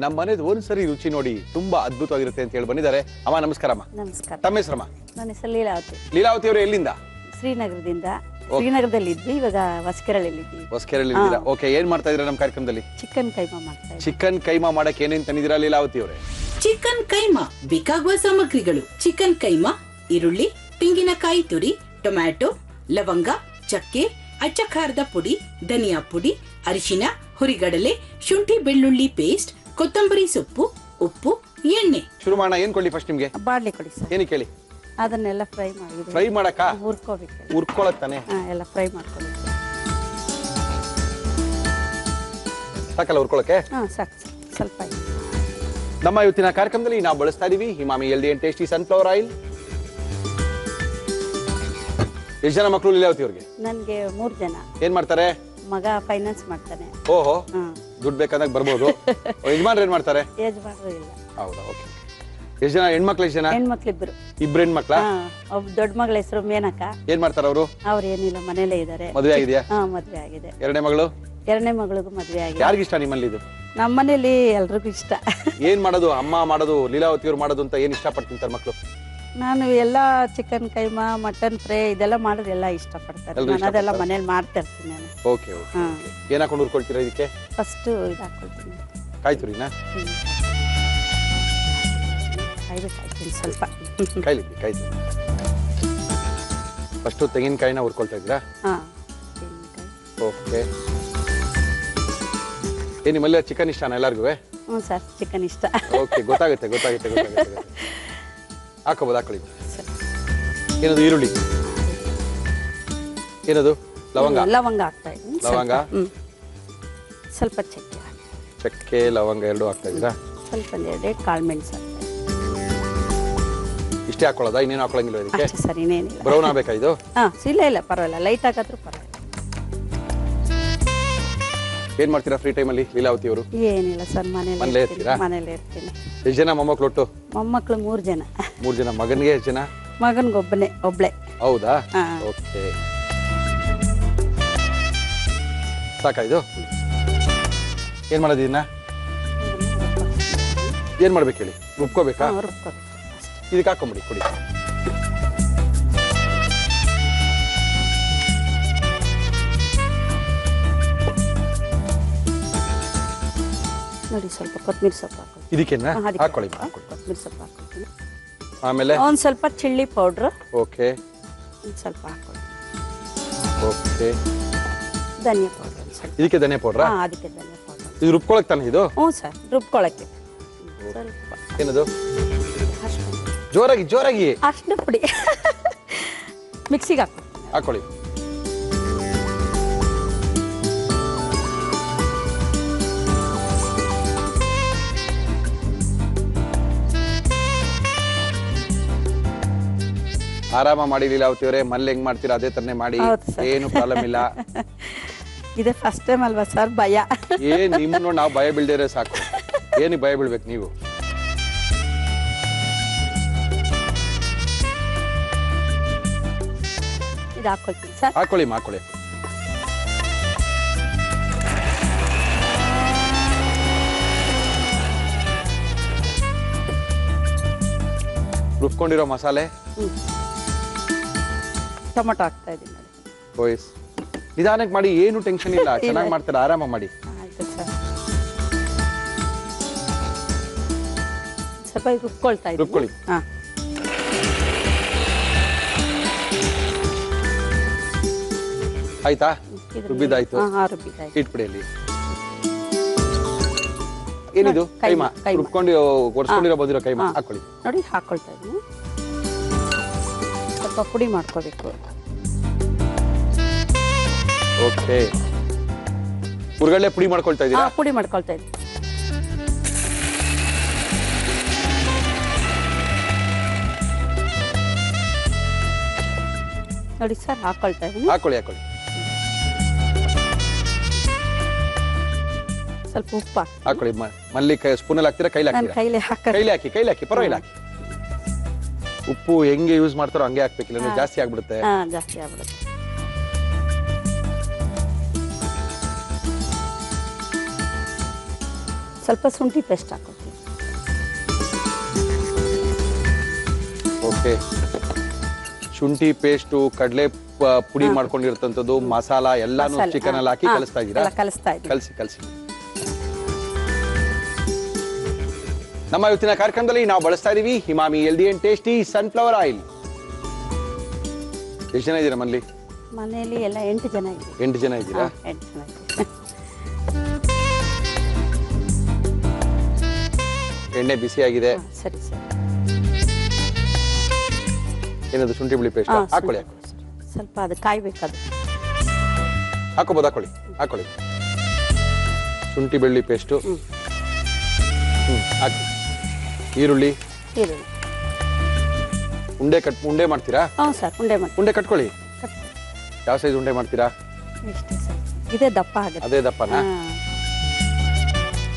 ನಮ್ಮ ಮನೆದು ಒಂದ್ಸರಿ ರುಚಿ ನೋಡಿ ತುಂಬಾ ಅದ್ಭುತವಾಗಿರುತ್ತೆ ಅಂತ ಹೇಳಿ ಬಂದಿದ್ದಾರೆ. ಅಮ್ಮ ನಮಸ್ಕಾರಮ್ಮ. ನಮಸ್ಕಾರ. ತಮ್ಮ ಹೆಸರಮ್ಮ? ನನ್ನ ಹೆಸರು ಲೀಲಾವತಿ. ಲೀಲಾವತಿ ಅವರು ಎಲ್ಲಿಂದ? ಶ್ರೀನಗರದಿಂದ. ಶ್ರೀನಗರದಲ್ಲಿ ಇದ್ವಿ, ಇವಾಗ ಹೊಸಕೆರೆಯಲ್ಲಿ ಹೊಸಕೆರೆಯಲ್ಲಿ ಇದ್ದೀರಾ? ಓಕೆ, ಏನ್ ಮಾಡ್ತಾ ಇದ್ದೀರಾ ನಮ್ಮ ಕಾರ್ಯಕ್ರಮದಲ್ಲಿ? ಚಿಕನ್ ಕೈಮಾ ಮಾಡ್ತಾ ಇದ್ದೀವಿ. ಚಿಕನ್ ಕೈಮಾ ಮಾಡಕ್ಕೆ ಏನೇನ್ ತಂದಿದ್ದೀರಾ ಲೀಲಾವತಿ ಅವರೇ? ಚಿಕನ್ ಕೈಮಾ ಬೇಕಾಗುವ ಸಾಮಗ್ರಿಗಳು: ಚಿಕನ್ ಕೈಮಾ, ಈರುಳ್ಳಿ, ತೆಂಗಿನಕಾಯಿ ತುರಿ, ಟೊಮ್ಯಾಟೊ, ಲವಂಗ, ಚಕ್ಕೆ, ಅಚ್ಚ ಖಾರದ ಪುಡಿ, ಧನಿಯಾ ಪುಡಿ, ಅರಿಶಿನ, ಹುರಿಗಡಲೆ, ಶುಂಠಿ ಬೆಳ್ಳುಳ್ಳಿ ಪೇಸ್ಟ್, ಕೊತ್ತಂಬರಿ ಸೊಪ್ಪು, ಉಪ್ಪು, ಎಣ್ಣೆ. ಶುರು ಮಾಡೋಣ. ಏನ್ ಕೊಡ್ಲಿ ಫಸ್ಟ್ ನಿಮ್ಗೆ? ಬಾಡ್ಲಿ ಕೊಡಿ ಸರ್. ಏನಕ್ಕೆ ಹೇಳಿ? ಅದನ್ನೆಲ್ಲ ಫ್ರೈ ಮಾಡಿದ್ವಿ. ಫ್ರೈ ಮಾಡಕ್ಕ? ಹುರ್ಕೋಬೇಕು. ಹುರ್ಕೊಳಕ್ ತಾನೆ? ಎಲ್ಲ ಫ್ರೈ ಮಾಡ್ಕೊಬೇಕು. ಸಾಕಲ್ಲ ಹುರ್ಕೊಳಕ್ಕೆ? ಸಾಕು, ಸ್ವಲ್ಪ. ನಮ್ಮ ಇವತ್ತಿನ ಕಾರ್ಯಕ್ರಮದಲ್ಲಿ ನಾವು ಬಳಸ್ತಾ ಇದೀವಿ Emami healthy and tasty sunflower oil. ಎಷ್ಟು ಜನ ಮಕ್ಕಳು ಲೀಲಾವತಿ ಅವ್ರಿಗೆ? ನನ್ಗೆ 3 ಜನ. ಏನ್ ಮಾಡ್ತಾರೆ? ಮಗ ಫೈನಾನ್ಸ್ ಮಾಡ್ತಾನೆ. ಓಹೋ, ದುಡ್ಡು ಬೇಕಾದಾಗ ಬರ್ಬೋದು. ಯಜಮಾನ್ರು ಏನ್ ಮಾಡ್ತಾರೆ? ಯಜಮಾನ್ರು ಇಲ್ಲ. ಹೌದಾ? ಓಕೆ. ಎಷ್ಟು ಜನ ಹೆಣ್ಮಕ್ಳು? ಎಷ್ಟು ಜನ ಹೆಣ್ಮಕ್ಳು ಇಬ್ರು. ಇಬ್ರು ಹೆಣ್ಮಕ್ಳ? ಒಬ್ಬ ದೊಡ್ಡ ಮಗಳ ಹೆಸರು ಮೇನಕ. ಏನ್ ಮಾಡ್ತಾರ ಅವರು? ಅವ್ರು ಏನಿಲ್ಲ, ಮನೇಲೇ ಇದಾರೆ. ಮದುವೆ ಆಗಿದ್ಯಾ? ಮದ್ವೆ ಆಗಿದೆ. ಎರಡನೇ ಮಗಳು? ಎರಡನೇ ಮಗಳಿಗೂ ಮದ್ವೆ ಆಗಿದೆ. ಯಾರಿಗಿಷ್ಟ ನಿಮ್ಮಲ್ಲಿ ಇದು? ನಮ್ಮ ಮನೇಲಿ ಎಲ್ರಿಗೂ ಇಷ್ಟ. ಏನ್ ಮಾಡೋದು ಅಮ್ಮ ಮಾಡೋದು, ಲೀಲಾವತಿ ಅವ್ರು ಮಾಡೋದು ಅಂತ ಏನ್ ಇಷ್ಟಪಡ್ತಿಂತಾರೆ ಮಕ್ಕಳು? ನಾನು ಎಲ್ಲ ಚಿಕನ್ ಕೈಮಾ, ಮಟನ್ ಫ್ರೈ ಇದೆಲ್ಲ ಮಾಡಿದ್ರೆ ಎಲ್ಲ ಇಷ್ಟಪಡ್ತಾರೆ. ನಾನು ಅದೆಲ್ಲ ಮನೇಲಿ ಮಾಡ್ತಾ ಇರ್ತೀನಿ ನಾನು. ಓಕೆ. ಏನ್ ಹಾಕೊಂಡು ಹುರ್ಕೊಳ್ತೀರಾ ಇದಕ್ಕೆ? ಫಸ್ಟ್ ಇದು ಹಾಕೊಳ್ತೀನಿ, ಕಾಯಿ ತುರಿನಾ? ಹಾಕ್ತೀನಿ ಸ್ವಲ್ಪ. ಕಾಯಿ ತುರಿ. ಫಸ್ಟ್ ತೆಂಗಿನಕಾಯಿನ ಹುರ್ಕೊಳ್ತಾ ಇದ್ದೀರಾ? ಓಕೆ. ಏನ್ ನಿಮ್ಮಲ್ಲಿ ಚಿಕನ್ ಇಷ್ಟನಾ ಎಲ್ಲರಿಗೂ? ಹ್ಞೂ ಸರ್, ಚಿಕನ್ ಇಷ್ಟ. ಓಕೆ, ಗೊತ್ತಾಗುತ್ತೆ. ಹಾಕೊಳ್ಳಿ. ಏನದು? ಈರುಳ್ಳಿ. ಏನದು? ಲವಂಗ ಹಾಕ್ತಾ ಇದ್ದೀನಿ. ಲವಂಗ, ಸ್ವಲ್ಪ ಚಕ್ಕೆ, ಲವಂಗ ಎರಡು ಹಾಕ್ತಾ ಇದ್ದೀರಾ? ಸ್ವಲ್ಪ 2 ಕಾಳು ಮೆಣಸು ಹಾಕ್ತಾ ಇಷ್ಟೇ ಹಾಕೊಳ್ಳೋದಾ? ಇನ್ನೇನು ಹಾಕೊಳ್ಳಂಗಿಲ್ಲ ಇದಕ್ಕೆ? ಇದ್ದೀನಿ ಸರ್, ಇನ್ನೇನಿಲ್ಲ. ಬ್ರೌನ್ ಆಗ್ಬೇಕಾ ಇದು? ಇಲ್ಲ ಪರವಾಗಿಲ್ಲ, ಲೈಟ್ ಹಾಕಿದ್ರು ಪರವಾಗಿಲ್ಲ. ಏನ್ ಮಾಡ್ತೀರಾ ಫ್ರೀ ಟೈಮಲ್ಲಿ ಲೀಲಾವತಿ ಅವರು? ಏನಿಲ್ಲ ಸರ್, ಮನೇಲೇ ಇರ್ತೀನಿ. ಎಷ್ಟು ಜನ ಮೊಮ್ಮಕ್ಳು ಒಟ್ಟು? ಮೊಮ್ಮಕ್ಳು 3 ಜನ. 3 ಜನ. ಮಗನಿಗೆ ಎಷ್ಟು ಜನ? ಮಗನ್ಗೆ ಒಬ್ಳೆ. ಹೌದಾ? ಓಕೆ. ಸಾಕಾ ಇದು? ಏನ್ ಮಾಡೋದಿನ್ನ? ಏನ್ ಮಾಡ್ಬೇಕು ಹೇಳಿ? ರುಬ್ಕೋಬೇಕಾ? ಇದಕ್ಕೆ ಹಾಕೊಂಬಿಡಿ, ಕೊಡಿ. ನೋಡಿ, ಸ್ವಲ್ಪ ಕೊತ್ತಂಬರಿ ಸೊಪ್ಪು ಹಾಕೊಳ್ಳಿ. ಇದಕ್ಕೆನಾ? ಹಾಕೊಳ್ಳಿ. ಕೊತ್ತಂಬರಿ ಸೊಪ್ಪು ಹಾಕೊಳ್ತೀನಿ. ಆಮೇಲೆ ಒಂದು ಸ್ವಲ್ಪ ಚಿಲ್ಲಿ ಪೌಡ್ರು. ಓಕೆ. ಸ್ವಲ್ಪ ಹಾಕೊಳ್ಳಿ. ಓಕೆ. ಧನಿಯಾ ಪೌಡರ್ ಸ್ವಲ್ಪ. ಇದಕ್ಕೆ ಧನಿಯಾ ಪೌಡ್ರಾ? ಅದಕ್ಕೆ ಧನಿಯಾ ಪೌಡರ್. ಇದು ರುಬ್ಕೊಳಕ್ ತಾನೆ ಇದು? ಹ್ಞೂ ಸರ್, ರುಬ್ಕೊಳಕ್ಕೆ. ಸ್ವಲ್ಪ ಏನದು? ಜೋರಾಗಿ ಅಷ್ಟು ಪುಡಿ ಮಿಕ್ಸಿಗೆ ಹಾಕೊಳ್ಳಿ. ಆರಾಮ ಮಾಡಿ ಲೀಲಾವತಿ ಅವರೇ, ಮನೇಲಿ ಹೆಂಗ್ ಮಾಡ್ತೀರಾ ಅದೇ ತರನೇ ಮಾಡಿ, ಏನು ಪ್ರಾಬ್ಲಮ್ ಇಲ್ಲ. ಇದೆ ಫಸ್ಟ್ ಟೈಮ್ ಅಲ್ವಾ ಸರ್, ಭಯ. ನಿಮ್ಮ ನೋಡಿ ನಾವು ಭಯ ಬೀಳ್ದಿದ್ರೆ ಸಾಕು. ಏನಿಗೆ ಭಯ ಬೀಳ್ಬೇಕು ನೀವು? ಇದು ಹಾಕೊಳ್ತೀನಿ ಸರ್. ಹಾಕೊಳ್ಳಿ. ರುಬ್ಕೊಂಡಿರೋ ಮಸಾಲೆ. ಟೊಮೊಟೊ ಹಾಕ್ತಾ ಇದ್ದೀನಿ. ನಿಧಾನಕ್ಕೆ ಮಾಡಿ, ಏನು ಟೆನ್ಷನ್ ಇಲ್ಲ, ಚೆನ್ನಾಗಿ ಮಾಡ್ತೀರಾ, ಆರಾಮ ಮಾಡಿ. ಆಯ್ತು ಸರ್. ಸ್ವಲ್ಪ ರುಬ್ಕೊಳ್ತಾ ಇದ್ದೀವಿ. ರುಬ್ಕೊಳ್ಳಿ. ಹಾಂ, ಆಯ್ತಾ? ರುಬ್ಬಿದಾಯ್ತು. ಹಾಂ, ರುಬ್ಬಿದಾಯ್ತು. ಇಟ್ಬಿಡಿ ಅಲ್ಲಿ. ಏನಿದು? ಕೈಮಾ. ರುಬ್ಕೊಂಡು ಒಡ್ಸ್ಕೊಂಡಿರೋ ಬಂದಿರೋ ಕೈಮಾ ಹಾಕೊಳ್ಳಿ. ನೋಡಿ ಹಾಕೊಳ್ತಾ ಇದ್ದೀನಿ. ಸ್ವಲ್ಪ ಪುಡಿ ಮಾಡ್ಕೋಬೇಕು. ಓಕೆ. ಹುರ್ಗಡ್ಲೆ ಪುಡಿ ಮಾಡ್ಕೊಳ್ತಾ ಇದ್ದೀರಾ? ಪುಡಿ ಮಾಡ್ಕೊಳ್ತಾ ಇದ್ದೀನಿ. ನೋಡಿ ಸರ್, ಹಾಕೊಳ್ತಾ ಇದ್ದೀನಿ. ಹಾಕೊಳ್ಳಿ ಹಾಕೊಳ್ಳಿ. ಸ್ವಲ್ಪ ಉಪ್ಪು ಹಾಕೊಳ್ಳಿ. ಮಲ್ಲಿ ಸ್ಪೂನಲ್ಲಿ ಹಾಕ್ತೀರಾ ಕೈಲಿ ನಾನು ಹಾಕ್ತೀರಾ? ಕೈಲಿ ಹಾಕ. ಕೈಲಿ ಹಾಕಿ ಪರವಾಗಿಲ್ಲ ಹಾಕಿ. ಉಪ್ಪು ಹೆಂಗೆ ಯೂಸ್ ಮಾಡ್ತಾರೋ ಹಂಗೆ ಹಾಕ್ಬೇಕಿಲ್ಲ, ಅಂದ್ರೆ ಜಾಸ್ತಿ ಆಗ್ಬಿಡುತ್ತೆ. ಜಾಸ್ತಿ ಆಗ್ಬಿಡುತ್ತೆ. ಸ್ವಲ್ಪ ಶುಂಠಿ ಪೇಸ್ಟ್ ಹಾಕೋತೀವಿ. ಓಕೆ. ಶುಂಠಿ ಪೇಸ್ಟು, ಕಡಲೆ ಪುಡಿ ಮಾಡ್ಕೊಂಡಿರ್ತಂಥದ್ದು, ಮಸಾಲ ಎಲ್ಲಾನು ಚಿಕನ್ ಅಲ್ಲಿ ಹಾಕಿ ಕಲಿಸ್ತಾ ಇದ್ದೀರಾ? ಕಲಿಸ್ತಾ ಇದ್ದೀವಿ. ಕಲಿಸಿ. ನಮ್ಮ ಇವತ್ತಿನ ಕಾರ್ಯಕ್ರಮದಲ್ಲಿ ನಾವು ಬಳಸ್ತಾ ಇದೀವಿ Emami healthy and tasty sunflower oil. ಎಷ್ಟು ಜನ ಇದ್ದೀರಾ ಮನೇಲಿ? ಮನೆಯಲ್ಲಿ ಎಲ್ಲ 8 ಜನ ಇದ್ದೀವಿ. 8 ಜನ ಇದ್ದೀರಾ? 8 ಜನ ಇದ್ದೀವಿ. ಎಣ್ಣೆ ಬಿಸಿ ಆಗಿದೆ. ಸರಿ ಸರಿ. ಏನದು? ಶುಂಠಿ ಬೆಳ್ಳುಳ್ಳಿ ಪೇಸ್ಟ್ ಹಾಕೊಳ್ಳಿ. ಸ್ವಲ್ಪ ಅದು ಕಾಯ್ಬೇಕು. ಅದು ಹಾಕೋಬಹುದು. ಹಾಕೊಳ್ಳಿ. ಶುಂಠಿ ಬೆಳ್ಳುಳ್ಳಿ ಪೇಸ್ಟು ಹಾಕಿ. ಈರುಳ್ಳಿ ಉಂಡೆ ಮಾಡ್ತೀರಾ? ಹ್ಞೂ ಸರ್, ಉಂಡೆ ಕಟ್ಕೊಳ್ಳಿ. ಯಾವ ಸೈಜ್ ಉಂಡೆ ಮಾಡ್ತೀರಾ? ಇಷ್ಟೇ ಸರ್, ಇದೇ ದಪ್ಪ ಆಗುತ್ತೆ. ಅದೇ ದಪ್ಪನಾ?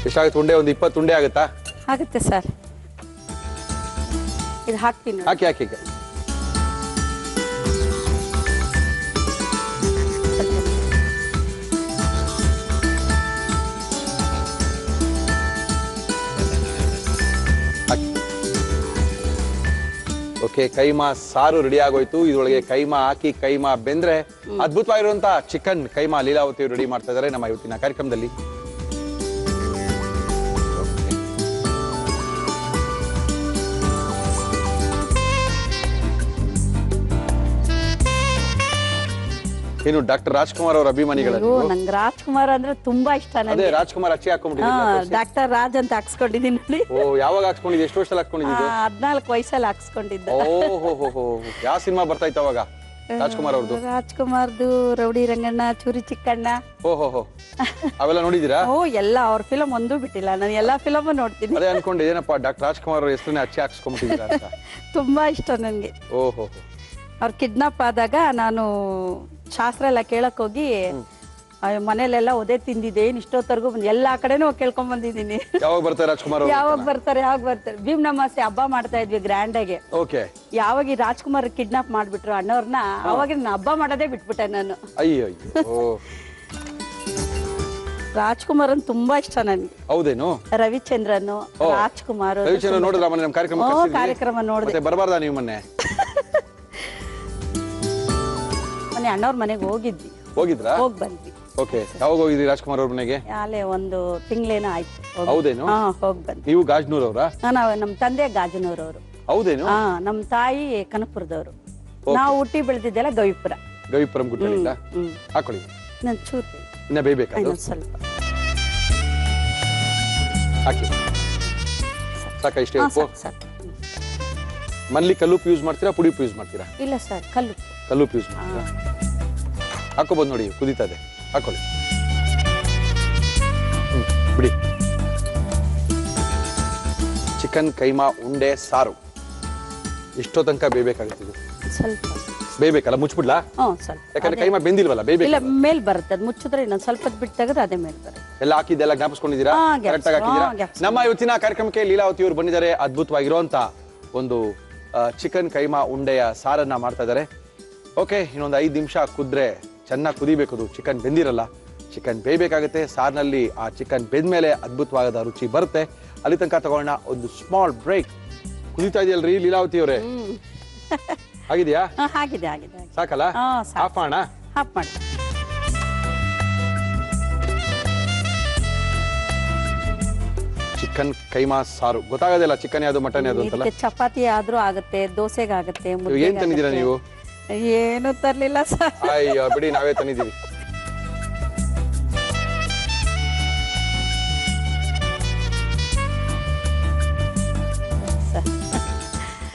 ಎಷ್ಟಾಗುತ್ತೆ ಉಂಡೆ? ಒಂದು 20 ಉಂಡೆ ಆಗುತ್ತಾ? ಆಗುತ್ತೆ ಸರ್. ಇದು ಹಾಕ್ತೀನಿ. ಹಾಕಿ. ಓಕೆ, ಕೈಮಾ ಸಾರು ರೆಡಿ ಆಗೋಯ್ತು. ಇದರೊಳಗೆ ಕೈಮಾ ಹಾಕಿ ಕೈಮಾ ಬೆಂದ್ರೆ ಅದ್ಭುತವಾಗಿರುವಂತ ಚಿಕನ್ ಕೈಮಾ ಲೀಲಾವತಿ ರೆಡಿ ಮಾಡ್ತಾ ಇದ್ದಾರೆ ನಮ್ಮ ಇವತ್ತಿನ ಕಾರ್ಯಕ್ರಮದಲ್ಲಿ. ಏನು ಡಾಕ್ಟರ್ ರಾಜ್ಕುಮಾರ್ ಅವರ ಅಭಿಮಾನಿಗಳು? ನಂಗೆ ರಾಜ್ಕುಮಾರ್ ಅಂದ್ರೆ ತುಂಬಾ ಇಷ್ಟ. ಅದೇ ರಾಜ್ಕುಮಾರ್ ಅಚ್ಚಿ ಹಾಕೊಂಡ್ಬಿಟ್ಟಿದ್ದೀನಿ. ಡಾಕ್ಟರ್ ರಾಜ್ ಅಂತ ಹಾಕ್ಸ್ಕೊಂಡಿದ್ದೀನಿ ನೋಡಿ. ಓ, ಯಾವಾಗ ಹಾಕ್ಸ್ಕೊಂಡಿದ್ದೆ? ಎಷ್ಟು ವರ್ಷದಲ್ಲಿ ಹಾಕ್ಸ್ಕೊಂಡಿದ್ದು? 14 ವಯಸ್ಸಲ್ಲಿ ಹಾಕ್ಸ್ಕೊಂಡಿದ್ದೆ. ಓಹೋ, ಯಾವ ಸಿನಿಮಾ ಬರ್ತಾ ಇತ್ತು ಅವಾಗ ರಾಜ್ಕುಮಾರ್ ಅವ್ರದ್ದು? ರಾಜ್ಕುಮಾರ್ದು ರೌಡಿ ರಂಗಣ್ಣ, ಚೂರಿ ಚಿಕ್ಕಣ್ಣ. ಓಹೋ, ಅವೆಲ್ಲ ನೋಡಿದೀರಾ? ಎಲ್ಲ ಅವ್ರ ಫಿಲಮ್ ಒಂದೂ ಬಿಟ್ಟಿಲ್ಲ. ನಾನು ಎಲ್ಲಾ ಫಿಲಮ್ ನೋಡ್ತೀನಿ. ಅದೇ ಅನ್ಕೊಂಡೆ, ಏನಪ್ಪ ಡಾಕ್ಟರ್ ರಾಜ್ಕುಮಾರ್ ಅವ್ರ ಹೆಸರನ್ನ ಅಚ್ಚಿ ಹಾಕ್ಸ್ಕೊಂಡ್ಬಿಟ್ಟಿದ್ದೀರಾ ಅಂತ. ತುಂಬಾ ಇಷ್ಟ ನನ್ಗೆ. ಓಹೋ. ಅವ್ರು ಕಿಡ್ನಾಪ್ ಆದಾಗ ನಾನು ಶಾಸ್ತ್ರ ಎಲ್ಲ ಕೇಳಕ್ ಹೋಗಿ ಮನೇಲೆಲ್ಲ ಒದೆ ತಿಂದಿದ್ದೆ. ಇಷ್ಟೊತ್ತರ್ಗು ಎಲ್ಲಾ ಕಡೆನೂ ಕೇಳ್ಕೊಂಡ್ ಬಂದಿದ್ದೀನಿ. ಯಾವಾಗ ಬರ್ತಾರೆ ರಾಜ್ಕುಮಾರ್? ಯಾವಾಗ ಬರ್ತಾರೆ ಭೀಮ್ನಮಾಸೆ ಹಬ್ಬ ಮಾಡ್ತಾ ಇದ್ವಿ ಗ್ರ್ಯಾಂಡ್ ಆಗಿ. ಓಕೆ. ಯಾವಾಗ ಈ ರಾಜ್ಕುಮಾರ್ ಕಿಡ್ನಾಪ್ ಮಾಡ್ಬಿಟ್ರು ಅಣ್ಣವ್ರನ್ನ, ಅವಾಗ ನಾನು ಹಬ್ಬ ಮಾಡೋದೇ ಬಿಟ್ಬಿಟ್ಟೆ ನಾನು. ಅಯ್ಯೋ. ರಾಜ್ಕುಮಾರ್ ಅಂತ ತುಂಬಾ ಇಷ್ಟ ನನ್ಗೆ. ಹೌದೇನು? ರವಿಚಂದ್ರನ್, ರಾಜ್ಕುಮಾರ್. ರವಿಚಂದ್ರನ್ ನೋಡಿದ್ರ ನಮ್ಮ ಕಾರ್ಯಕ್ರಮ ನೋಡಿದೆ. ಬರಬಾರ್ದ ನೀವು? ಮೊನ್ನೆ ಅಣ್ಣವ್ರ ಮನೆಗೆ ಹೋಗಿದ್ವಿ. ಹೋಗಿದ್ರಾ? ಹೋಗಿ ಬಂದ್ವಿ. ಓಕೆ. ಯಾವಾಗ ಹೋಗಿದ್ರಿ ರಾಜ್ಕುಮಾರ್ ಅವ್ರ ಮನೆಗೆ? ಅಲ್ಲೇ 1 ತಿಂಗಳೇನೋ ಆಯ್ತು. ಹೌದೇನು? ಹೋಗಿ ಬಂದ್ವಿ. ನೀವು ಗಾಜನೂರ್ ಅವರಾ? ನಮ್ಮ ತಂದೆ ಗಾಜನೂರವರು. ಹೌದೇನು? ನಮ್ಮ ತಾಯಿ ಕನಕಪುರದವರು. ನಾವು ಹುಟ್ಟಿ ಬೆಳೆದಿದ್ದೆಲ್ಲ ಗವಿಪುರಂ ಗುಡ್ಡಲ್ಲಿಂದ. ಹಾಕೊಳ್ಳಿ. ನಾನು ಚೂರು ಇನ್ನ ಬೇಯ್ಬೇಕಾ? ಸ್ವಲ್ಪ ಹಾಕಿ. ಸಾಕ? ಇಷ್ಟೇ ಉಪ್ಪು? ಸಾಕು. ಮನೇಲಿ ಕಲ್ಲುಪ್ಪು ಯೂಸ್ ಮಾಡ್ತೀರಾ, ಪುಡಿ ಉಪ್ಪು ಯೂಸ್ ಮಾಡ್ತೀರಾ? ಇಲ್ಲ ಸರ್, ಕಲ್ಲುಪ್ಪು ಯೂಸ್ ಮಾಡ್ತೀರಾ? ಹಾಕೋಬಹುದು ನೋಡಿ, ಕುದೀತಾ ಇದೆ. ಹಾಕೊಳ್ಳಿ. ಬಿಡಿ. ಚಿಕನ್ ಕೈಮಾ ಉಂಡೆ ಸಾರು ಎಷ್ಟೋ ತನಕ ಬೇಯಬೇಕಾಗುತ್ತೆ? ಸ್ವಲ್ಪ ಬೇಯಬೇಕಲ್ಲ? ಮುಚ್ಚಿಬಿಡ್ಲಾ? ಸ್ವಲ್ಪ. ಯಾಕಂದ್ರೆ ಕೈಮಾ ಬೆಂದಿಲ್ವಲ್ಲ, ಬೇಯಬೇಕು. ಮೇಲ್ ಬರುತ್ತೆ. ಅದು ಮುಚ್ಚಿದ್ರೆ ಇನ್ನೊಂದು ಸ್ವಲ್ಪ ಬಿಟ್ಟು ತೆಗೆದ್ರೆ ಅದೇ ಮೇಲ್ ಬರುತ್ತೆ. ಎಲ್ಲ ಹಾಕಿದ್ದೆಲ್ಲ ಜ್ಞಾಪಿಸ್ಕೊಂಡಿದ್ದೀರಾ? ಕರೆಕ್ಟ್ ಆಗಿ ಹಾಕಿದ್ದೀರಾ? ನಮ್ಮ ಇವತ್ತಿನ ಕಾರ್ಯಕ್ರಮಕ್ಕೆ ಲೀಲಾವತಿ ಅವರು ಬಂದಿದ್ದಾರೆ. ಅದ್ಭುತವಾಗಿರುವಂತ ಒಂದು ಚಿಕನ್ ಕೈಮಾ ಉಂಡೆಯ ಸಾರನ್ನ ಮಾಡ್ತಾ ಇದ್ದಾರೆ. ಓಕೆ, ಇನ್ನೊಂದು 5 ನಿಮಿಷ ಕುದ್ರೆ ಚೆನ್ನಾಗಿ ಕುದಿಬೇಕು. Chicken ಬೆಂದಿರಲ್ಲ, chicken ಬೇಯಬೇಕಾಗುತ್ತೆ. ಸಾರಿನಲ್ಲಿ ಆ ಚಿಕನ್ ಬೆಂದ್ಮೇಲೆ ಅದ್ಭುತವಾದ ರುಚಿ ಬರುತ್ತೆ. ಅಲ್ಲಿ ತನಕ ತಗೋಣ ಒಂದು ಸ್ಮಾಲ್ ಬ್ರೇಕ್. ಕುದಿತಾ ಇದೆಯಲ್ರಿ ಲೀಲಾವತಿ ಅವರೇ? ಆಗಿದೆಯಾ? ಆಗಿದೆ. ಸಾಕಲ್ಲ? ಆಫ್ ಮಾಡೋಣ? ಆಫ್ ಮಾಡಿ. ಚಿಕನ್ ಕೈಮಾ ಸಾರು. ಗೊತ್ತಾಗೋದಿಲ್ಲ ಚಿಕನ್ ಯಾವುದು ಮಟನ್ ಯಾವುದು ಅಂತಲ್ಲ. ಇದಕ್ಕೆ ಚಪಾತಿ ಆದ್ರೂ ಆಗುತ್ತೆ, ದೋಸೆಗೆ ಆಗುತ್ತೆ, ಏನ್ ತಂದಿದ್ದೀರಾ ನೀವು? ಏನು ತರ್ಲಿಲ್ಲ ಸರ್. ಅಯ್ಯೋ ಬಿಡಿ, ನಾವೇ ತಂದಿದ್ದೀವಿ.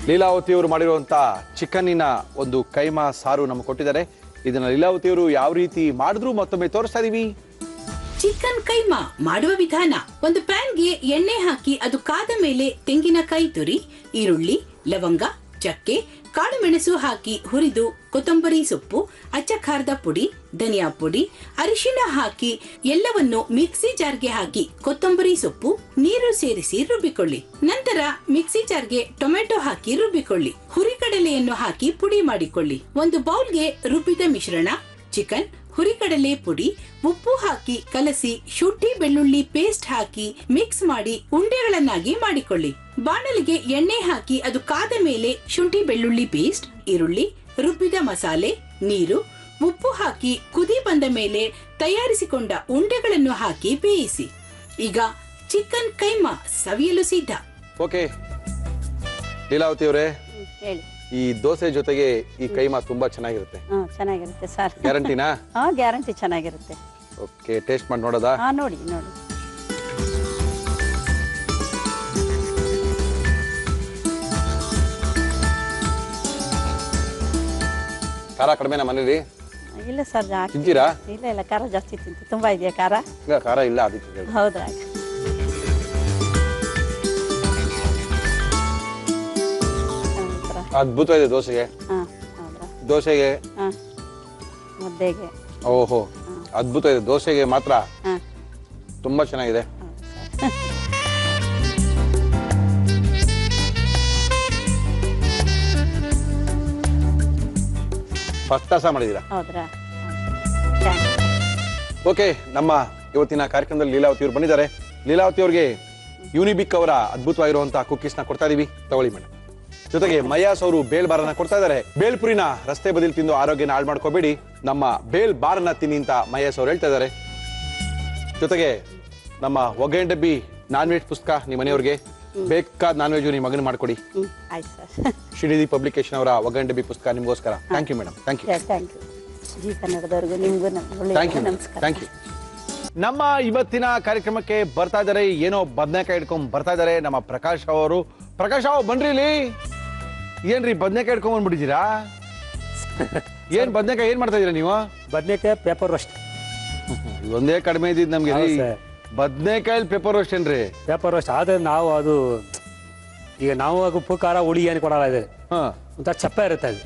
ಲೀಲಾವತಿ ಅವರು ಮಾಡಿರುವಂತ ಚಿಕನ್ನಿನ ಒಂದು ಕೈಮಾ ಸಾರು ನಮಗೆ ಕೊಟ್ಟಿದ್ದಾರೆ. ಇದನ್ನ ಲೀಲಾವತಿ ಅವರು ಯಾವ ರೀತಿ ಮಾಡಿದ್ರು ಮತ್ತೊಮ್ಮೆ ತೋರಿಸ್ತಾ ಇದೀವಿ. ಚಿಕನ್ ಕೈಮಾ ಮಾಡುವ ವಿಧಾನ: ಒಂದು ಪ್ಯಾನ್ಗೆ ಎಣ್ಣೆ ಹಾಕಿ ಅದು ಕಾದ ಮೇಲೆ ತೆಂಗಿನಕಾಯಿ ತುರಿ, ಈರುಳ್ಳಿ, ಲವಂಗ, ಚಕ್ಕೆ, ಕಾಳು ಮೆಣಸು ಹಾಕಿ ಹುರಿದು ಕೊತ್ತಂಬರಿ ಸೊಪ್ಪು, ಅಚ್ಚ ಖಾರದ ಪುಡಿ, ಧನಿಯಾ ಪುಡಿ, ಅರಿಶಿಣ ಹಾಕಿ ಎಲ್ಲವನ್ನು ಮಿಕ್ಸಿ ಜಾರ್ಗೆ ಹಾಕಿ ಕೊತ್ತಂಬರಿ ಸೊಪ್ಪು, ನೀರು ಸೇರಿಸಿ ರುಬ್ಬಿಕೊಳ್ಳಿ. ನಂತರ ಮಿಕ್ಸಿ ಜಾರ್ಗೆ ಟೊಮೆಟೊ ಹಾಕಿ ರುಬ್ಬಿಕೊಳ್ಳಿ. ಹುರಿಕಡಲೆಯನ್ನು ಹಾಕಿ ಪುಡಿ ಮಾಡಿಕೊಳ್ಳಿ. ಒಂದು ಬೌಲ್ಗೆ ರುಬ್ಬಿದ ಮಿಶ್ರಣ, ಚಿಕನ್, ಹುರಿಕಡಲೆ ಪುಡಿ, ಉಪ್ಪು ಹಾಕಿ ಕಲಸಿ ಶುಂಠಿ ಬೆಳ್ಳುಳ್ಳಿ ಪೇಸ್ಟ್ ಹಾಕಿ ಮಿಕ್ಸ್ ಮಾಡಿ ಉಂಡೆಗಳನ್ನಾಗಿ ಮಾಡಿಕೊಳ್ಳಿ. ಬಾಣಲಿಗೆ ಎಣ್ಣೆ ಹಾಕಿ ಅದು ಕಾದ ಮೇಲೆ ಶುಂಠಿ ಬೆಳ್ಳುಳ್ಳಿ ಪೇಸ್ಟ್, ಈರುಳ್ಳಿ, ರುಬ್ಬಿದ ಮಸಾಲೆ, ನೀರು, ಉಪ್ಪು ಹಾಕಿ ಕುದಿ ಬಂದ ಮೇಲೆ ತಯಾರಿಸಿಕೊಂಡ ಉಂಡೆಗಳನ್ನು ಹಾಕಿ ಬೇಯಿಸಿ. ಈಗ ಚಿಕನ್ ಕೈಮಾ ಸವಿಯಲು ಸಿದ್ಧ. ಓಕೆ ಲೀಲಾವತಿ ಅವರೇ, ಹೇಳಿ. ಈ ದೋಸೆ ಜೊತೆಗೆ ಈ ಕೈಮಾ ತುಂಬಾ ಚೆನ್ನಾಗಿರುತ್ತೆ. ಚೆನ್ನಾಗಿರುತ್ತೆ ಸರ್. ಗ್ಯಾರಂಟಿನಾ? ಗ್ಯಾರಂಟಿ ಚೆನ್ನಾಗಿರುತ್ತೆ. ಓಕೆ, ಟೇಸ್ಟ್ ಮಾಡಿ ನೋಡೋದಾ? ನೋಡಿ. ಖಾರ ಕಡಿಮೆನಾ ಮನೇಲಿ? ಇಲ್ಲ ಸರ್, ತಿಂತೀರಾ? ಇಲ್ಲ ಖಾರ ಜಾಸ್ತಿ ತಿಂತೀವಿ. ತುಂಬಾ ಇದೆಯಾ ಖಾರ? ಇಲ್ಲ, ಖಾರ ಇಲ್ಲ, ಅದಕ್ಕೆ. ಹೌದಾ? ಅದ್ಭುತವಾಗಿದೆ ದೋಸೆಗೆ. ದೋಸೆಗೆ, ಮುದ್ದೆಗೆ. ಓಹೋ, ಅದ್ಭುತ ಇದೆ. ದೋಸೆಗೆ ಮಾತ್ರ ತುಂಬಾ ಚೆನ್ನಾಗಿದೆ. ಫಸ್ಟ್ ಕ್ಲಾಸ್ ಮಾಡಿದ್ದೀರಾ. ಓಕೆ, ನಮ್ಮ ಇವತ್ತಿನ ಕಾರ್ಯಕ್ರಮದಲ್ಲಿ ಲೀಲಾವತಿ ಅವರು ಬಂದಿದ್ದಾರೆ. ಲೀಲಾವತಿ ಅವ್ರಿಗೆ ಯೂನಿಬಿಕ್ ಅವರ ಅದ್ಭುತವಾಗಿರುವಂತಹ ಕುಕ್ಕೀಸ್ ನ ಕೊಡ್ತಾ ಇದೀವಿ, ತಗೊಳ್ಳಿ ಮೇಡಮ್. ಜೊತೆಗೆ ಮಯಾಸ್ ಅವರು ಬೇಲ್ ಬಾರನ್ನ ಕೊಡ್ತಾ ಇದ್ದಾರೆ. ಬೇಲ್ಪುರಿನ ರಸ್ತೆ ಬದಿಲ್ ತಿಂದು ಆರೋಗ್ಯನ ಹಾಳು ಮಾಡ್ಕೋಬೇಡಿ, ನಮ್ಮ ಬೇಲ್ ಬಾರನ್ನ ತಿನ್ನಿ ಅಂತ ಮಯಾಸ್ ಅವರು ಹೇಳ್ತಾ ಇದ್ದಾರೆ. ಜೊತೆಗೆ ನಮ್ಮ ಒಗ್ಗರಣೆ ಡಬ್ಬಿ ನಾನ್ ವೆಜ್ ಪುಸ್ತಕ ನಿಮ್ಮ ಮನೆಯವ್ರಿಗೆ ಬೇಕಾದ ನಾನ್ ವೆಜ್ ನಿಮ್ಮ ಮಗನ ಮಾಡ್ಕೊಡಿ. ಶ್ರೀನಿಧಿ ಪಬ್ಲಿಕೇಶನ್ ಅವರ ಒಗ್ಗರಣೆ ಡಬ್ಬಿ ಪುಸ್ತಕ ನಿಮಗೋಸ್ಕರ. Thank you madam. Thank you. Zee ಕನ್ನಡದವರೆಗೂ ನಿಮಗೂ ನಮಸ್ಕಾರ. Thank you. ನಮ್ಮ ಇವತ್ತಿನ ಕಾರ್ಯಕ್ರಮಕ್ಕೆ ಬರ್ತಾ ಇದ್ದಾರೆ, ಏನೋ ಬದನೆಕಾಯಿ ಹಿಡ್ಕೊಂಡ್ ಬರ್ತಾ ಇದ್ದಾರೆ ನಮ್ಮ ಪ್ರಕಾಶ್ ಅವರು. ಪ್ರಕಾಶ್ ಅವ್ರು ಬನ್ರಿ ಇಲ್ಲಿ. ಏನ್ರಿ ಬದನೆಕಾಯಿ ಹಿಡ್ಕೊಂಡ್ ಬಂದ್ಬಿಟ್ಟಿದ್ದೀರಾ? ಏನ್ ಬದನೆಕಾಯಿ ಏನ್ ಮಾಡ್ತಾ ಇದೀರಾ ನೀವು? ಬದನೆಕಾಯಿ ಪೇಪರ್ ರೋಸ್ಟ್. ಒಂದೇ ಕಡಿಮೆ ಇದ್ದಿದ್ದು ನಮ್ಗೆ. ಬದನೆಕಾಯಿ ಪೇಪರ್ ರೋಸ್ಟ್ ಏನ್ರಿ? ಪೇಪರ್ ರೋಸ್ಟ್ ಆದ್ರೆ ನಾವು ಅದು ಈಗ ನಾವು ಉಪ್ಪು ಖಾರ ಹುಳಿ ಏನು ಕೊಡಲ್ಲ ಇದೆ. ಒಂಥರ ಚಪ್ಪ ಇರುತ್ತೆ ಅದು.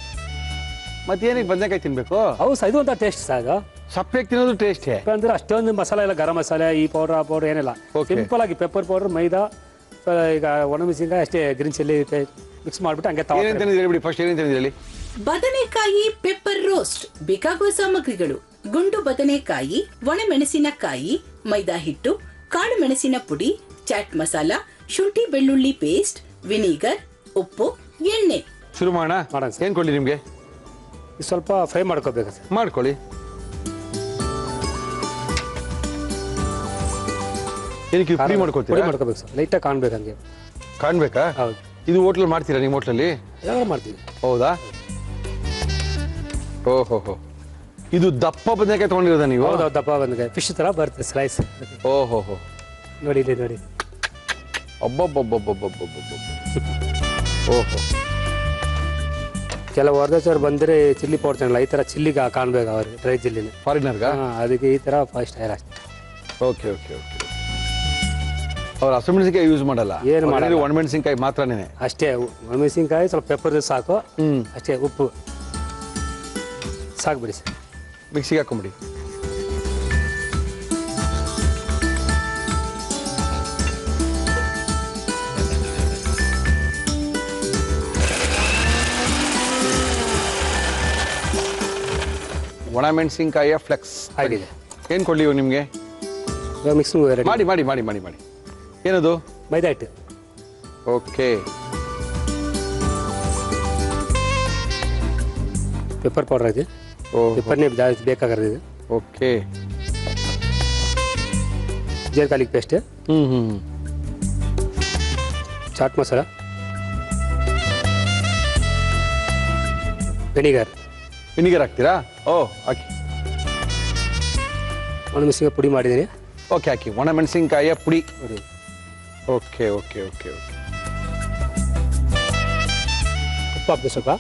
ಮತ್ತೇನಿಗೆ ಬದನೆಕಾಯಿ ತಿನ್ಬೇಕು? ಹೌದು ಸರ್, ಇದು ಒಂಥರ ಟೇಸ್ಟ್ ಸರ್. ಸಪ್ಪೆಗೆ ತಿನ್ನೋದು ಟೇಸ್ಟ್ ಅಂದ್ರೆ ಅಷ್ಟೊಂದು ಮಸಾಲೆ ಇಲ್ಲ, ಗರಂ ಮಸಾಲೆ, ಈ ಪೌಡರ್ ಆ ಪೌಡರ್ ಏನಿಲ್ಲ. ಸಿಂಪಲ್ ಆಗಿ ಪೆಪ್ಪರ್ ಪೌಡರ್, ಮೈದಾ, ಈಗ ಒಣಮೆಣಸಿನಕಾಯಿ ಅಷ್ಟೇ, ಗ್ರೀನ್ ಚಿಲ್ಲಿ ಮಿಕ್ಸ್ ಮಾಡ್ಬಿಟ್ಟು ಹಂಗೆ ತಗೊಂಡು. ಫಸ್ಟ್ ಏನೇನು ತಂದಿದ್ದೀರಿ? ಬದನೆಕಾಯಿ ಪೆಪ್ಪರ್ ರೋಸ್ಟ್. ಬೇಕಾಗುವ ಸಾಮಗ್ರಿಗಳು: ಗುಂಡು ಬದನೆಕಾಯಿ, ಒಣಮೆಣಸಿನಕಾಯಿ, ಮೈದಾ ಹಿಟ್ಟು, ಕಾಳು ಮೆಣಸಿನ ಪುಡಿ, ಚಾಟ್ ಮಸಾಲ, ಶುಂಠಿ ಬೆಳ್ಳುಳ್ಳಿ ಪೇಸ್ಟ್, ವಿನಿಗರ್, ಉಪ್ಪು, ಎಣ್ಣೆ. ಶುರು ಮಾಡೋಣ. ಏನ್ ಕೊಡ್ಲಿ ನಿಮ್ಗೆ? ಸ್ವಲ್ಪ ಫ್ರೈ ಮಾಡ್ಕೋಬೇಕು ಸರ್. ಮಾಡ್ಕೊಳ್ಳಿ. ಏನಕ್ಕೆ ಫ್ರೈ ಮಾಡ್ಕೊಳ್ತೀರಾ? ಪುಡಿ ಮಾಡ್ಕೋಬೇಕು ಸರ್, ಲೈಟಾಗಿ ಕಾಣ್ಬೇಕು ಹಂಗೆ. ಕಾಣ್ಬೇಕಾ? ಹೌದು. ಇದು ಹೋಟ್ಲಲ್ಲಿ ಮಾಡ್ತೀರಾ ನಿಮ್ಮ ಹೋಟ್ಲಲ್ಲಿ? ಯಾವಾಗ ಮಾಡ್ತೀವಿ. ಹೌದಾ? ಓಹೋ, ಇದು ದಪ್ಪ ಬದನೆಕಾಯಿ ತಗೊಂಡಿರೋದ ನೀವು? ಹೌದು, ದಪ್ಪ ಬದನೆಕಾಯಿ ಫಿಶ್ ತರ ಬರುತ್ತೆ ಸ್ಲೈಸ್. ಓಹೋ, ನೋಡಿ ಇಲ್ಲಿ ನೋಡಿ. ಓಹೋ, ಕೆಲವು ಹೊರದೇಶವ್ರು ಬಂದರೆ ಚಿಲ್ಲಿ ಪೌಡ್ರ್ ಈ ಥರ ಚಿಲ್ಲಿಗೆ ಕಾಣ್ಬೇಕು ಅವ್ರಿಗೆ, ಡ್ರೈ ಚಿಲ್ಲಿನ ಫಾರಿನರ್ಗ. ಅದಕ್ಕೆ ಈ ಥರ ಫಸ್ಟ್ ಟೈರ್ ಅಷ್ಟೇ. ಓಕೆ. ಅವ್ರು ಹಸಿಮೆಣಸಿನಕಾಯಿ ಯೂಸ್ ಮಾಡಲ್ಲ? ಏನು ಮಾಡಲ್ಲ, ಒಣಮೆಣಸಿನಕಾಯಿ ಮಾತ್ರನೇ ಅಷ್ಟೇ. ಒಣಮೆಣಸಿನಕಾಯಿ ಸ್ವಲ್ಪ ಪೆಪ್ಪರ್ ಸಾಕು, ಅಷ್ಟೇ. ಉಪ್ಪು ಸಾಕು ಬಿಡಿ ಸರ್. ಮಿಕ್ಸಿಗೆ ಹಾಕೊಂಬಿಡಿ. ಒಣಮೆಣಸಿನಕಾಯಿಯ ಫ್ಲೆಕ್ಸ್ ಆಗಿದೆ. ಏನು ಕೊಡ್ಲಿ ನಿಮಗೆ? ಮಿಕ್ಸಿಂಗ್ ಮಾಡಿ ಮಾಡಿ ಮಾಡಿ ಮಾಡಿ ಮಾಡಿ. ಏನದು? ಮೈದಾ ಹಿಟ್ಟು. ಓಕೆ. ಪೆಪ್ಪರ್ ಪೌಡರ್ ಇದೆ. ಪೆಪ್ಪರ್ನೇ ಜಾಸ್ತಿ ಬೇಕಾಗಿರೋದು ಇದು. ಓಕೆ. ಜೀರಿಗೆ garlic paste. Chaat masala, vinegar ಹಾಕ್ತೀರಾ? ಓ ಹಾಕಿ. ಒಣಮೆಣಸಿನ ಪುಡಿ ಮಾಡಿದ್ದೀನಿ. ಓಕೆ ಹಾಕಿ. ಒಣಮೆಣಸಿನ್ಕಾಯಿಯ ಪುಡಿ. ಪುಡಿ. Okay okay okay okay. ಉಪ್ಪು ಹಾಕ್ಬೇಕು ಸ್ವಲ್ಪ.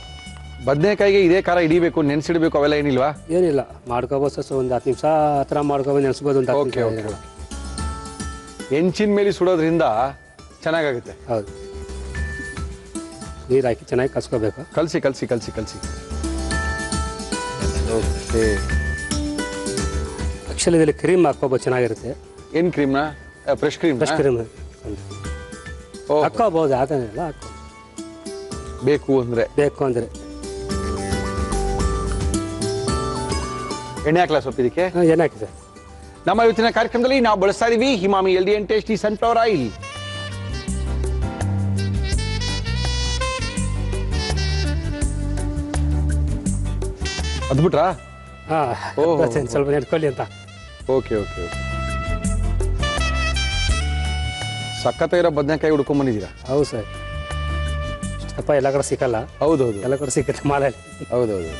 ಬದನೆಕಾಯಿಗೆ ಇದೇ ಖಾರ ಹಿಡಿಬೇಕು, ನೆನೆಸಿಡಬೇಕು ಅವೆಲ್ಲ ಏನಿಲ್ವಾ? ಏನಿಲ್ಲ, ಮಾಡ್ಕೋಬೋದು ಸರ್. ಒಂದು 10 ನಿಮಿಷ ಆ ಥರ ಮಾಡ್ಕೊಬೋದು, ನೆನೆಸ್ಬೋದು. ಒಂದು 10 ಓಕೆ ನಿಮಿಷ. ಓಕೆ. ಹೆಂಚಿನ ಮೇಲೆ ಸುಡೋದ್ರಿಂದ ಚೆನ್ನಾಗಾಗುತ್ತೆ. ಹೌದು. ನೀರು ಹಾಕಿ ಚೆನ್ನಾಗಿ ಕಲ್ಸ್ಕೋಬೇಕು. ಕಲಸಿ ಕಲಸಿ ಕಲಸಿ ಕಲಸಿ. ಓಕೆ. ಆ್ಯಕ್ಚುಲಿ ಇದರಲ್ಲಿ ಕ್ರೀಮ್ ಹಾಕ್ಕೋಬೋದು, ಚೆನ್ನಾಗಿರುತ್ತೆ. ಏನು ಕ್ರೀಮ್ನ? Fresh cream. ಫ್ರೆಶ್ ಕ್ರೀಮ್ ಹಾಕ್ಕೋಬೋದು, ಅದನ್ನೆಲ್ಲ ಹಾಕೋ ಬೇಕು ಅಂದರೆ. ಎಣ್ಣೆ ಹಾಕ್ಲಾ ಸ್ವಲ್ಪ ಇದಕ್ಕೆ? ಏನು ಹಾಕಿ ಸರ್. ನಮ್ಮ ಇವತ್ತಿನ ಕಾರ್ಯಕ್ರಮದಲ್ಲಿ ನಾವು ಬಳಸ್ತಾ ಇದೀವಿ Emami healthy and tasty sunflower oil. ಅದ್ಬಿಟ್ರಾ? ಹಾಂ, ಸ್ವಲ್ಪ ನೆಡ್ಕೊಳ್ಳಿ ಅಂತ. Okay okay okay. ಸಖತ್ತಾಗಿರೋ ಬದನೆಕಾಯಿ ಹುಡ್ಕೊಂಡ್ ಬಂದಿದ್ದೀರಾ? ಹೌದು ಸರ್. ಅಪ್ಪ ಎಲ್ಲ ಕಡೆ ಸಿಕ್ಕಲ್ಲ. ಹೌದೌದು, ಎಲ್ಲ ಕಡೆ ಸಿಕ್ಕತ್ತೆ ಮಾಲಲ್ಲಿ. ಹೌದೌದು.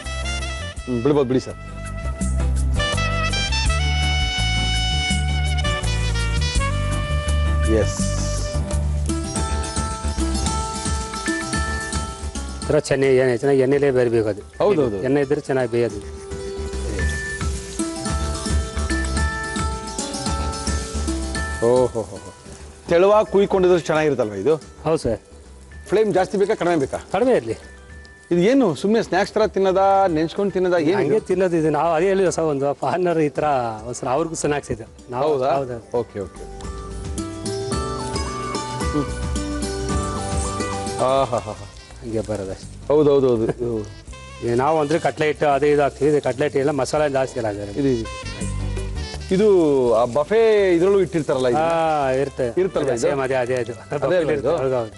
ಬಿಡ್ಬೋದು ಬಿಡಿ ಸರ್. ಎಸ್. ಥರ ಚೆನ್ನಾಗಿ ಎಣ್ಣೆಲೇ ಬೇಯಬೇಕು ಅದು. ಹೌದೌದು. ಎಣ್ಣೆ ಇದ್ರೆ ಚೆನ್ನಾಗಿ ಬೇಯೋದು. ಓಹೋ ಹೋ. ತೆಳುವಾಗಿ ಕುಯ್ಕೊಂಡಿದ್ರೆ ಚೆನ್ನಾಗಿರುತ್ತಲ್ವ ಇದು? ಹೌದು ಸರ್. ಫ್ಲೇಮ್ ಜಾಸ್ತಿ ಬೇಕಾ ಕಡಿಮೆ ಬೇಕಾ? ಕಡಿಮೆ ಇರಲಿ. ಇದು ಏನು ಸುಮ್ಮನೆ ಸ್ನ್ಯಾಕ್ಸ್ ಥರ ತಿನ್ನೋದಾ, ನೆನ್ಸ್ಕೊಂಡು ತಿನ್ನೋದಾ? ಏನು ಹಂಗೆ ತಿನ್ನೋದು ಇದು. ನಾವು ಅದೇ ಹೇಳಿ ಹೊಸ ಒಂದು ಫಾರ್ನರ್ ಈ ಥರ ಒಂದ್ಸಲ ಅವ್ರಿಗೂ ಸ್ನ್ಯಾಕ್ಸ್ ಇದೆ. ನಾವು ಹೌದಾ? ಹೌದು. Okay okay. ಹಾಂ ಹಾಂ ಹಾಂ. ಹಂಗೆ ಬರೋದಷ್ಟೇ. ಹೌದೌದೌದು. ನಾವು ಅಂದರೆ ಕಟ್ಲೆಟ್ ಅದೇ ಇದು ಹಾಕ್ತೀವಿ. ಕಟ್ಲೆಟ್ ಎಲ್ಲ ಮಸಾಲೆ ಜಾಸ್ತಿ ಎಲ್ಲ ಇದು ಇದು ಆ ಬಫೆ ಇದ್ರಲ್ಲೂ ಇಟ್ಟಿರ್ತಾರಲ್ಲ ಇದು? ಇರುತ್ತಲ್ವ ಇದು? ಸೇಮ್ ಅದೇ ಅದೇ ಅದು. ಅದೇ ಅಲ್ವಾ ಇದು? ಹೌದೌದು.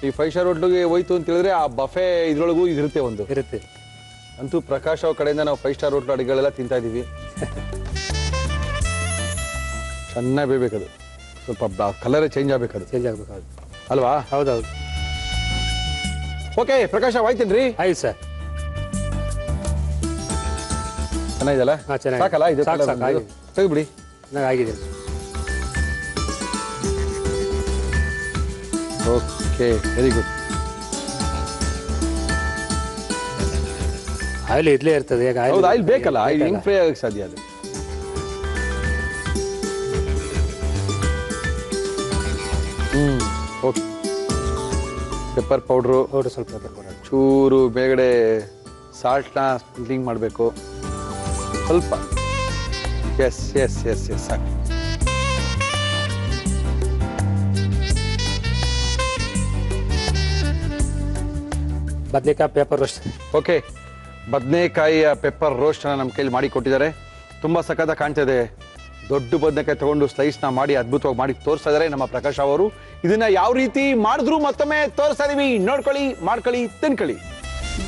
ಈ 5 ಸ್ಟಾರ್ ಹೋಟ್ಲಿಗೆ ಹೋಯ್ತು ಅಂತ ಹೇಳಿದ್ರೆ ಆ ಬಫೆ ಇದ್ರೊಳಗೂ ಇದಿರುತ್ತೆ ಒಂದು. ಇರುತ್ತೆ. ಅಂತೂ ಪ್ರಕಾಶ್ ಅವ್ರ ಕಡೆಯಿಂದ ನಾವು 5 ಸ್ಟಾರ್ ಹೋಟ್ಲ್ ಅಡುಗೆಗಳೆಲ್ಲ ತಿಂತಾ ಇದೀವಿ. ಚೆನ್ನಾಗಿ ಬೇಯ್ಬೇಕದು, ಸ್ವಲ್ಪ ಕಲರೇ ಚೇಂಜ್ ಆಗ್ಬೇಕದು. ಚೇಂಜ್ ಆಗಬೇಕಾದ್ರು ಅಲ್ವಾ? ಹೌದೌದು. ಓಕೆ ಪ್ರಕಾಶ್ ಆಯ್ತೇನ್ರಿ? ಆಯ್ತು ಸರ್. ಚೆನ್ನಾಗಿದೆಲ್ಲ? ಹಾಂ, ಚೆನ್ನಾಗಿ. ಸಾಕಲ್ಲ ಇದು? ಸಾಕು ಸಾಕು, ಆಗಿದೆ. ತೆಗೆದ್ಬಿಡಿ. ಆಗಿದೆ. Okay, very good. ಆಯಿಲ್ ಇದ್ಲೇ ಇರ್ತದೆ. ಹೌದು, ಆಯಿಲ್ ಬೇಕಲ್ಲ. ಆಯಿಲ್ ಹೆಂಗ್ ಫ್ರೈ ಆಗಕ್ಕೆ ಸಾಧ್ಯ ಅದು? ಓಕೆ. ಪೆಪ್ಪರ್ ಪೌಡ್ರು, ಸ್ವಲ್ಪ ಪೆಪ್ಪರ್ ಪೌಡರ್, ಚೂರು ಮೇಲ್ಗಡೆ ಸಾಲ್ಟ್ನ ಸ್ಪ್ರಿಂಕ್ಲಿಂಗ್ ಮಾಡಬೇಕು ಸ್ವಲ್ಪ. ಎಸ್ ಎಸ್ ಎಸ್ ಎಸ್ ಸಾಕು. ಬದನೆಕಾಯಿ ಪೇಪರ್ ರೋಸ್ಟ್. ಓಕೆ, ಬದನೆಕಾಯಿಯ ಪೆಪ್ಪರ್ ರೋಸ್ಟನ್ನು ನಮ್ಮ ಕೈಲಿ ಮಾಡಿ ಕೊಟ್ಟಿದ್ದಾರೆ. ತುಂಬ ಸಖತ್ತಾಗಿ ಕಾಣ್ತಾ ಇದೆ. ದೊಡ್ಡ ಬದನೆಕಾಯಿ ತಗೊಂಡು ಸ್ಲೈಸ್ನ ಮಾಡಿ ಅದ್ಭುತವಾಗಿ ಮಾಡಿ ತೋರಿಸ್ತಾ ಇದ್ದಾರೆ ನಮ್ಮ ಪ್ರಕಾಶ್ ಅವರು. ಇದನ್ನ ಯಾವ ರೀತಿ ಮಾಡಿದ್ರು ಮತ್ತೊಮ್ಮೆ ತೋರಿಸ್ತಾ ಇದೀವಿ, ನೋಡ್ಕೊಳ್ಳಿ, ಮಾಡ್ಕೊಳ್ಳಿ, ತಿನ್ಕೊಳ್ಳಿ.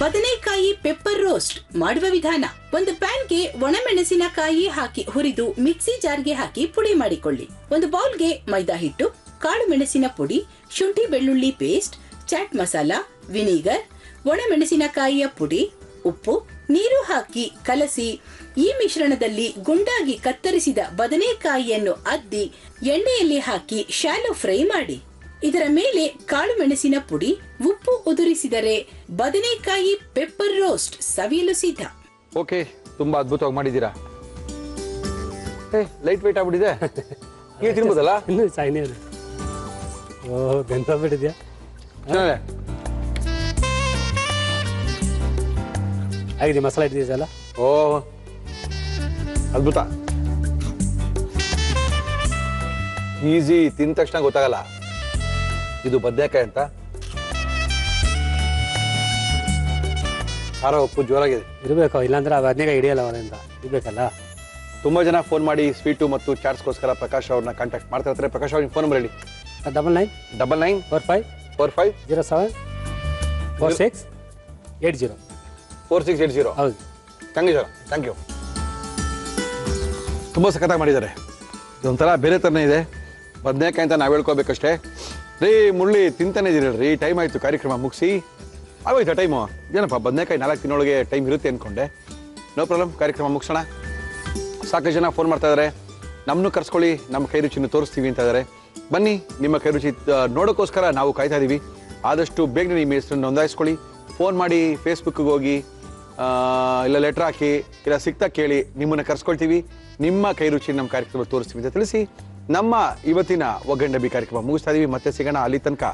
ಬದನೆಕಾಯಿ ಪೆಪ್ಪರ್ ರೋಸ್ಟ್ ಮಾಡುವ ವಿಧಾನ: ಒಂದು ಪ್ಯಾನ್ಗೆ ಒಣಮೆಣಸಿನಕಾಯಿ ಹಾಕಿ ಹುರಿದು ಮಿಕ್ಸಿ ಜಾರ್ಗೆ ಹಾಕಿ ಪುಡಿ ಮಾಡಿಕೊಳ್ಳಿ. ಒಂದು ಬೌಲ್ಗೆ ಮೈದಾ ಹಿಟ್ಟು, ಕಾಳು ಮೆಣಸಿನ ಪುಡಿ, ಶುಂಠಿ ಬೆಳ್ಳುಳ್ಳಿ ಪೇಸ್ಟ್, ಚಾಟ್ ಮಸಾಲ, ವಿನಿಗರ್, ಒಣಮೆಣಸಿನಕಾಯಿಯ ಪುಡಿ, ಉಪ್ಪು, ನೀರು ಹಾಕಿ ಕಲಸಿ ಈ ಮಿಶ್ರಣದಲ್ಲಿ ಗುಂಡಾಗಿ ಕತ್ತರಿಸಿದ ಬದನೆಕಾಯಿಯನ್ನು ಅದ್ದಿ ಎಣ್ಣೆಯಲ್ಲಿ ಹಾಕಿ ಶಾಲೋ ಫ್ರೈ ಮಾಡಿ. ಇದರ ಮೇಲೆ ಕಾಳು ಮೆಣಸಿನ ಪುಡಿ, ಉಪ್ಪು ಉದುರಿಸಿದರೆ ಬದನೆಕಾಯಿ ಪೆಪ್ಪರ್ ರೋಸ್ಟ್ ಸವಿಯಲು ಸಿದ್ಧ. ಓಕೆ, ತುಂಬಾ ಅದ್ಭುತವಾಗಿ ಮಾಡಿದ್ದೀರಾ. ಲೈಟ್ ವೇಟ್ ಆಗ್ಬಿಟ್ಟಿದೆ. ಈಗ ತಿನ್ಬೋದಲ್ಲ? ಇನ್ನು ಸಾಯಿನೇ ಇದೆ. ಓ, ಬೆಂತ ಬಿಟ್ಟಿದ್ಯಾ? ಆಗಿದೆ. ಮಸಾಲೆ ಇಟ್ಟಿದ್ದೀಸಲ್ಲ? ಓ, ಅದ್ಭುತ. ಈಸಿ, ತಿಂದ ತಕ್ಷಣ ಗೊತ್ತಾಗಲ್ಲ ಇದು ಬದನೆಕಾಯಿ ಅಂತ. ಖಾರ ಉಪ್ಪು ಜೋರಾಗಿದೆ ಇರಬೇಕು, ಇಲ್ಲಾಂದ್ರೆ ಆ ಬದನೆಕಾಯಿ ಹಿಡಿಯಲ್ಲ ಅವರಿಂದ. ಇರಬೇಕಲ್ಲ. ತುಂಬಾ ಜನ ಫೋನ್ ಮಾಡಿ ಸ್ವೀಟು ಮತ್ತು ಚಾಟ್ಸ್ಗೋಸ್ಕರ ಪ್ರಕಾಶ್ ಅವ್ರನ್ನ ಕಾಂಟ್ಯಾಕ್ಟ್ ಮಾಡ್ತಾ ಇರ್ತಾರೆ. ಪ್ರಕಾಶ್ ಅವ್ರಿಗೆ ಫೋನ್ ನಂಬರ್ ಹೇಳಿ. 99 45 07 46 80 4680. ಹೌದು. Thank you sir, thank you. ತುಂಬ ಸಖತ್ತಾಗಿ ಮಾಡಿದ್ದಾರೆ. ಇದೊಂಥರ ಬೇರೆ ಥರನೇ ಇದೆ. ಬದನೆಕಾಯಿ ಅಂತ ನಾವು ಹೇಳ್ಕೋಬೇಕಷ್ಟೇ. ರೀ ಮುರಳಿ ತಿಂತಾನೆ ಇದೀರಲ್ರಿ, ಟೈಮ್ ಆಯ್ತು ಕಾರ್ಯಕ್ರಮ ಮುಗಿಸಿ. ಆಗೋಯ್ತಾ ಟೈಮು? ಏನಪ್ಪ ಬದನೆಕಾಯಿ 4 ದಿನೊಳಗೆ ಟೈಮ್ ಇರುತ್ತೆ ಅಂದ್ಕೊಂಡೆ. ನೋ ಪ್ರಾಬ್ಲಮ್, ಕಾರ್ಯಕ್ರಮ ಮುಗಿಸೋಣ. ಸಾಕಷ್ಟು ಜನ ಫೋನ್ ಮಾಡ್ತಾ ಇದ್ದಾರೆ, ನಮ್ಮನ್ನು ಕರ್ಸ್ಕೊಳ್ಳಿ, ನಮ್ಮ ಕೈ ರುಚಿನ ತೋರಿಸ್ತೀವಿ ಅಂತ ಇದ್ದಾರೆ. ಬನ್ನಿ, ನಿಮ್ಮ ಕೈ ರುಚಿ ನೋಡೋಕ್ಕೋಸ್ಕರ ನಾವು ಕಾಯ್ತಾ ಇದ್ದೀವಿ. ಆದಷ್ಟು ಬೇಗನೆ ನಿಮ್ಮ ಹೆಸರನ್ನು ನೋಂದಾಯಿಸ್ಕೊಳ್ಳಿ. ಫೋನ್ ಮಾಡಿ, ಫೇಸ್ಬುಕ್ಗೆ ಹೋಗಿ, ಇಲ್ಲ ಲೆಟ್ರ್ ಹಾಕಿ, ಇಲ್ಲ ಸಿಗ್ತಾ ಕೇಳಿ, ನಿಮ್ಮನ್ನು ಕರ್ಸ್ಕೊಳ್ತೀವಿ. ನಿಮ್ಮ ಕೈ ರುಚಿ ನಮ್ಮ ಕಾರ್ಯಕ್ರಮ ತೋರಿಸ್ತೀವಿ ಅಂತ ತಿಳಿಸಿ ನಮ್ಮ ಇವತ್ತಿನ ಒಗ್ಗಂಡಬಿ ಕಾರ್ಯಕ್ರಮ ಮುಗಿಸ್ತಾ ಇದೀವಿ. ಮತ್ತೆ ಸಿಗೋಣ, ಅಲ್ಲಿ ತನಕ